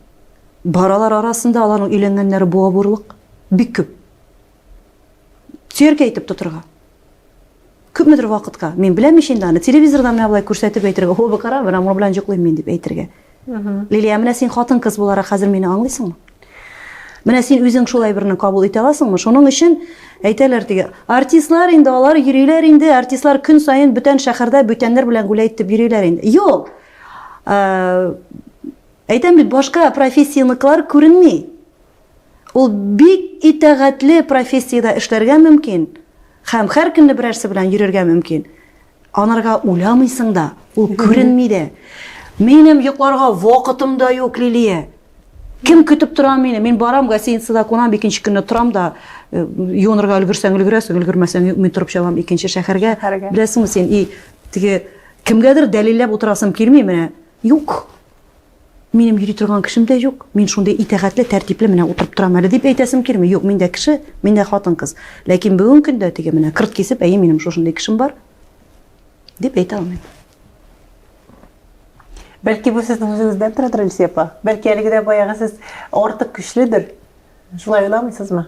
Баралар арасында аларның өйләнгәннәре буа бурлык бик күп. Сөйерге әйтеп тотырга. Күпмедер вакытка. Мен беләм инде аны телевизордан менә булай күрсәтеп әйтергә, "О, бакара, менә моны белән җоклыйм мин" дип әйтергә. Лилия, менә син хатын кыз буларак хәзер мине аңлыйсыңмы? Менә син үзең шулай берне кабул итә аласыңмы? Шуның өчен әйтәләр теге, артистлар инде алар йөриләр инде, артистлар көн сайын бүтән шәһәрдә бүтәннәр белән гүләйтеп йөриләр инде. Юк. Әйтәм бит, башка профессиялыклар күренми. Ул бик итәгатьле профессиядә эшләргә мөмкин. Һәм һәр көнне берәрсе белән йөрергә мөмкин. Анарга уйламыйсың да, ул күренми дә. Минем йокларга вакытым да юк, Лилия. Кем көтеп тора мине? Мин барам, гостиницада кунам, икенче көнне торам да, юнырга өлгерсәң өлгерәсең, өлгермәсәң мин торып чабам икенче шәһәргә. Беләсеңме син, теге кемгәдер дәлилләп утырасым килми менә. Юк. Минем йөри торган кешем дә юк. Мин шундый итәгатьле, тәртипле менә утырып торам әле дип әйтәсем килми. Юк, миндә кеше, миндә хатын кыз. Ләкин бүген көндә теге менә кырт кисеп, әйе, минем шушындый кешем бар дип әйтә алмыйм. Бәлки бу сезнең үзегездән торыр, Илсия апа. Бәлки әлегедә баягы сез артык көчледер. Шулай уйламыйсызмы?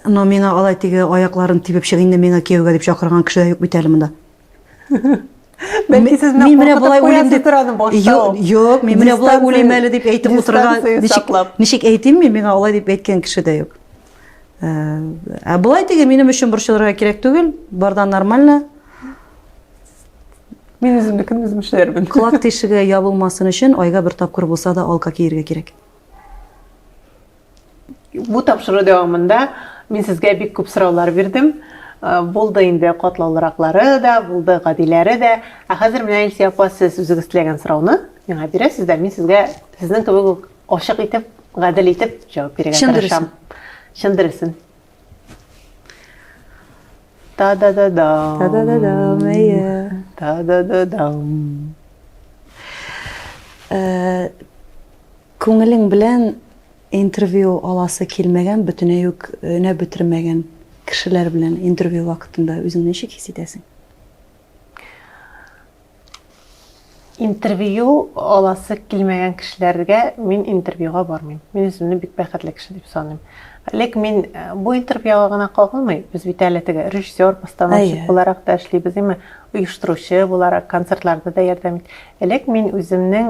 Но миңа алай теге аякларын тибеп чыгыйнда миңа кияүгә дип чакырган кеше дә юк бит әле монда. Бәлки сез менә булай уйлыйм дип торам башта. Юк, мин менә булай уйлыйм әле дип әйтеп утырган. Ничек әйтим мин, миңа алай дип әйткән кеше дә юк. Булай теге минем өчен борчылырга кирәк түгел, бардан нормально. Мин үземне көн үзем эшләрмен. Кулак тишеге ябылмасын өчен айга бер тапкыр булса да алка киергә кирәк. Бу тапшыру дәвамында мин сезгә бик күп сораулар бирдем. Булды инде катлаулыраклары да, булды гадиләре дә. Хәзер менә Илсия апа, сез үзегез теләгән сорауны миңа бирәсез дә, мин сезгә сезнең кебек ачык итеп, гадел итеп җавап бирергә тырышам. Чындырсын. Та-да-да-да. Та-да-да-да, мәйе. Та-да-да-да. Күңелең белән интервью аласы килмәгән, бөтенләй үк өнә бетермәгән кешеләр белән интервью вакытында үзеңне ничек хис итәсең? Интервью аласы килмәгән кешеләргә мин интервьюга бармыйм. Мин үземне бик бәхетле кеше дип саныйм. Ләкин мин бу интервьюга гына калмый, без бит әле теге режиссер, постановщик буларак да эшлибез, име, оештыручы буларак концертларда да ярдәм ит. Ләкин мин үземнең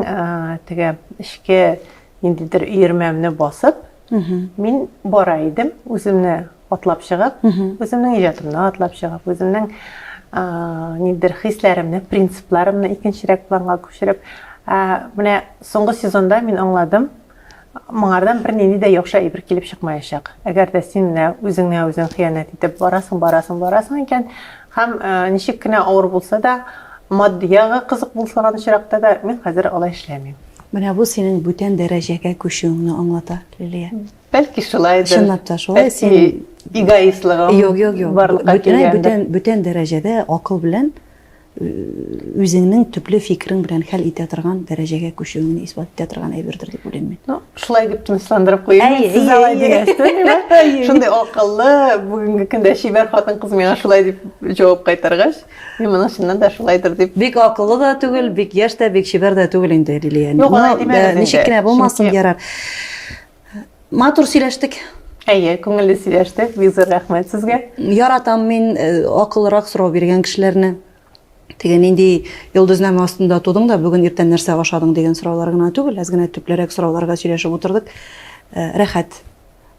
теге эшкә ниндидер өйрәмәмне басып, мин бара идем, үземне атлап чыгып, үземнең иҗатымны атлап чыгып, үземнең ниндидер хисләремне, принципларымны икенчерәк планга күчереп, менә соңгы сезонда мин аңладым, моңардан бер нинди дә яхшы әйбер килеп чыкмаячак. Әгәр дә син үзеңне үзең хыянәт итеп барасың икән, һәм ничек кенә авыр булса да, матдиягы кызык булсаган очракта да мин хәзер алай эшләмим. Менә бу синең бүтән дәрәҗәгә күчүеңне аңлата, Лилия. Бәлки шулайдыр. Чынлап та шулай, син эгоистлыгым. Юк. Бүтән дәрәҗәдә акыл белән үзеңнең төпле фикерең белән хәл итә торган дәрәҗәгә күчүеңне исбат итә торган әйбердер дип уйлыйм мин. Шулай дип тынычландырып куйыйм. Сез алай дигәнсез, шундай акыллы, бүгенге көндә шибәр хатын-кыз миңа шулай дип җавап кайтаргач, мин моны чыннан да шулайдыр дип. Бик акыллы да түгел, бик яшь та, бик шибәр дә түгел инде Лилия. Ничек кенә булмасын ярар. Матур сөйләштек. Күңелле сөйләштек. Бик зур рәхмәт сезгә. Яратам мин акыллырак сорау биргән кешеләрне. Деген инде йолдызнама астында тудың да бүген иртән нәрсә ашадың деген сораулар гына түгел, аз гына төплерәк сорауларга сөйләшеп утырдык. Рәхәт.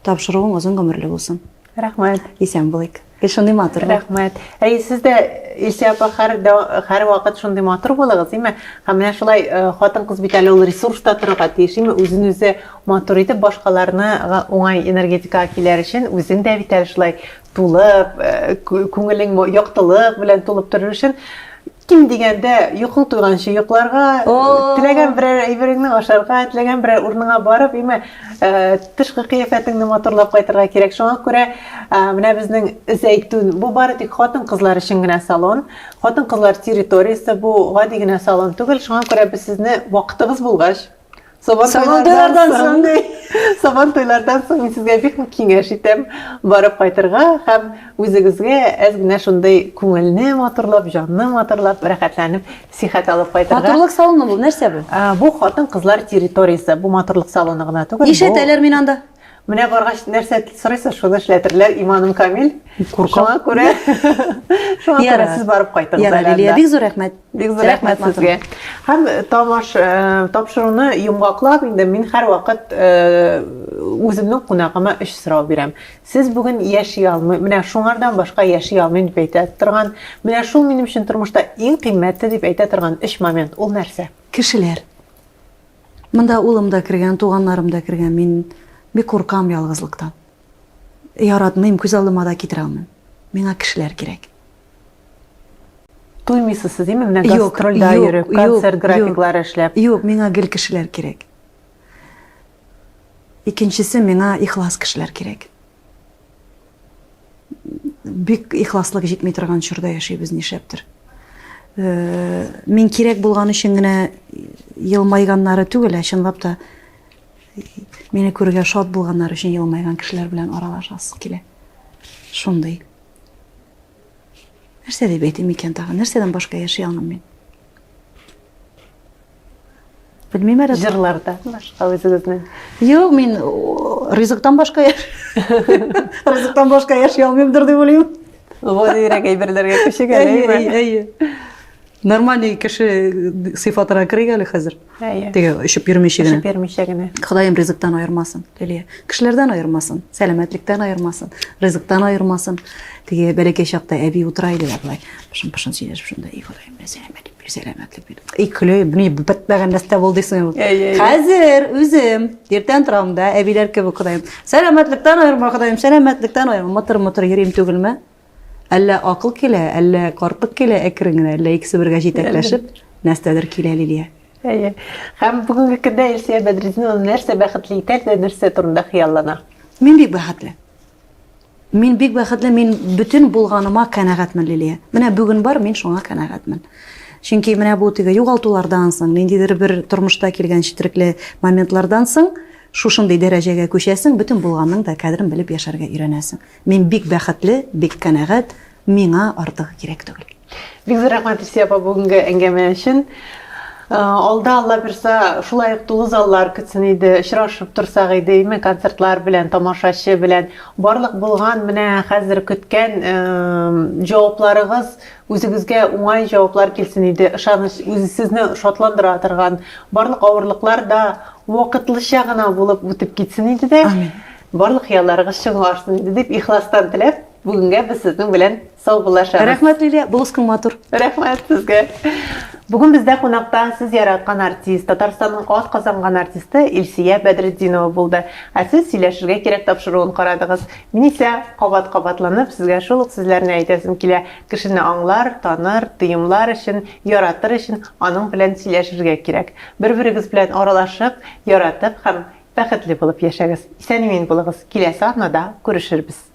Тапшыруың озын гомерле булсын. Рәхмәт. Исән булыйк. Шундый матур. Рәхмәт. Сез дә Илсия апа һәр вакыт шундый матур булыгыз, име? Һәм менә шулай хатын-кыз бит әле ул ресурста торырга тиеш, име? Үзен үзе матур итеп башкаларны уңай энергетика килер өчен үзең дә бит әле шулай тулып, күңелең яктылык белән тулып торыр өчен ким дигәндә йокың туйганчы йокларга, теләгән берәр әйбереңне ашарга, теләгән берәр урыныңа барып, име, тышкы кыяфәтеңне матурлап кайтырга кирәк. Шуңа күрә менә безнең Зәйтүн, бу бары тик хатын-кызлар өчен генә салон, хатын-кызлар территориясе, бу гади генә салон түгел. Шуңа күрә без сезне вакытыгыз булгач, Сабан туйлардан соң мин сезгә бик киңәш итәм барып кайтырга һәм үзегезгә әз генә шундый күңелне матурлап, җанны матурлап, рәхәтләнеп, сихәт алып кайтырга. Матурлык салоны бу нәрсә бу? Бу хатын-кызлар территориясе, бу матурлык салоны гына түгел. Ишәтәләр мин анда. Менә баргач нәрсә сорыйсыз, шуны эшләтерләр, иманым камил. Шуңа күрә сез барып кайтыгыз әле. Бик зур рәхмәт. Бик зур рәхмәт сезгә. Һәм тапшыруны йомгаклап, инде мин һәр вакыт үземнең кунагыма 3 сорау бирәм. Сез бүген яши алмый, менә шуңардан башка яши алмыйм дип әйтә торган, менә шул минем өчен тормышта иң кыйммәтле дип әйтә торган 3 момент. Ул нәрсә? Кешеләр. Монда улым да кергән, туганнарым да кергән. Мин бик куркам ялгызлыктан. Яратмыйм, күз алдыма да китерә алмыйм. Миңа кешеләр кирәк. Туймыйсыз, диме? Менә гастрольдә йөреп, концерт графиклары эшләп. Юк, миңа гел кешеләр кирәк. Икенчесе, миңа ихлас кешеләр кирәк. Бик ихласлык җитми торган чорда яшибез нишәптер. Мин кирәк булган өчен генә елмайганнары түгел, чынлап та мине күргә шат булганнар өчен елмайган кешеләр белән аралашасы килә. Шундый. Нәрсә дип әйтим икән тагын? Нәрсәдән башка яши алмыйм мин? Белмим әле. Җырларда башка үзегезнең. Юк, мин ризыктан башка ризыктан башка яши алмыймдыр дип уйлыйм. Гадирәк әйберләргә күчегән. Нормальный кеше сыйфатына кергән әле хәзер. Теге ишеп йөрмичә генә. Ходаем ризыктан аермасын, Лилия. Кешеләрдән аермасын, сәламәтлектән аермасын, ризыктан аермасын. Теге бәләкәй чакта әби утыра иде булай. Пышын сөйләшеп шунда, "И Ходаем, сәламәтлек бир." Икле, бни бетмәгән нәрсә булдысың. Хәзер үзем иртән торам да, әбиләр кебек Ходаем. Сәламәтлектән аерма, Ходаем, сәламәтлектән аерма. Матыр йөрим түгелме? Әллә акыл килә, әллә картлык килә, әкрен-генә, әллә икесе бергә җитәкләшеп, нәрсәдер килә Лилия. Һәм бүгенге көндә Илсия Бәдретдинова нәрсә бәхетле итә, нәрсә турында хыяллана? Мин бик бәхетле. Мин бүтән булганыма канәгатьмен, Лилия. Менә бүген бар, мин шуңа канәгатьмен. Чөнки менә бу теге югалтулардан соң, ниндидер бер тормышта килгән четерекле моментлардан соң, шушындай дәрәҗәгә күчәсең, бөтен булганның да кадерен белеп яшәргә өйрәнәсең. Мин бик бәхетле, бик канәгать, миңа артык кирәк түгел. Бик зур рәхмәт Илсия апа бүгенге әңгәмә өчен. Алда Алла бирсә, шулай ук тулы заллар көтсен иде, очрашып торсак иде, концертлар белән, тамашачы белән, барлык булган менә хәзер көткән җавапларыгыз үзегезгә уңай җаваплар килсен иде, ышаныч үзегезне шатландыра торган, барлык авырлыклар да вакытлыча гына булып үтеп китсен иде дә, барлык хыялларыгыз чынлашсын иде дип ихластан теләп, бүгенгә без сезнең белән сау булашабыз. Рәхмәт, Лилия, булышкың матур. Рәхмәт сезгә. Бүген бездә кунакта сез яраткан артист, Татарстанның ат казанган артисты Илсия Бәдретдинова булды. Ә сез сөйләшергә кирәк тапшыруын карадыгыз. Мин исә кабатланып сезгә шул ук сүзләрне әйтәсем килә. Кешене аңлар, таныр, тыйымлар өчен, яратыр өчен аның белән сөйләшергә кирәк. Бер-берегез белән аралашып, яратып һәм бәхетле булып яшәгез. Исән-имин булыгыз. Киләсе атнада күрешербез.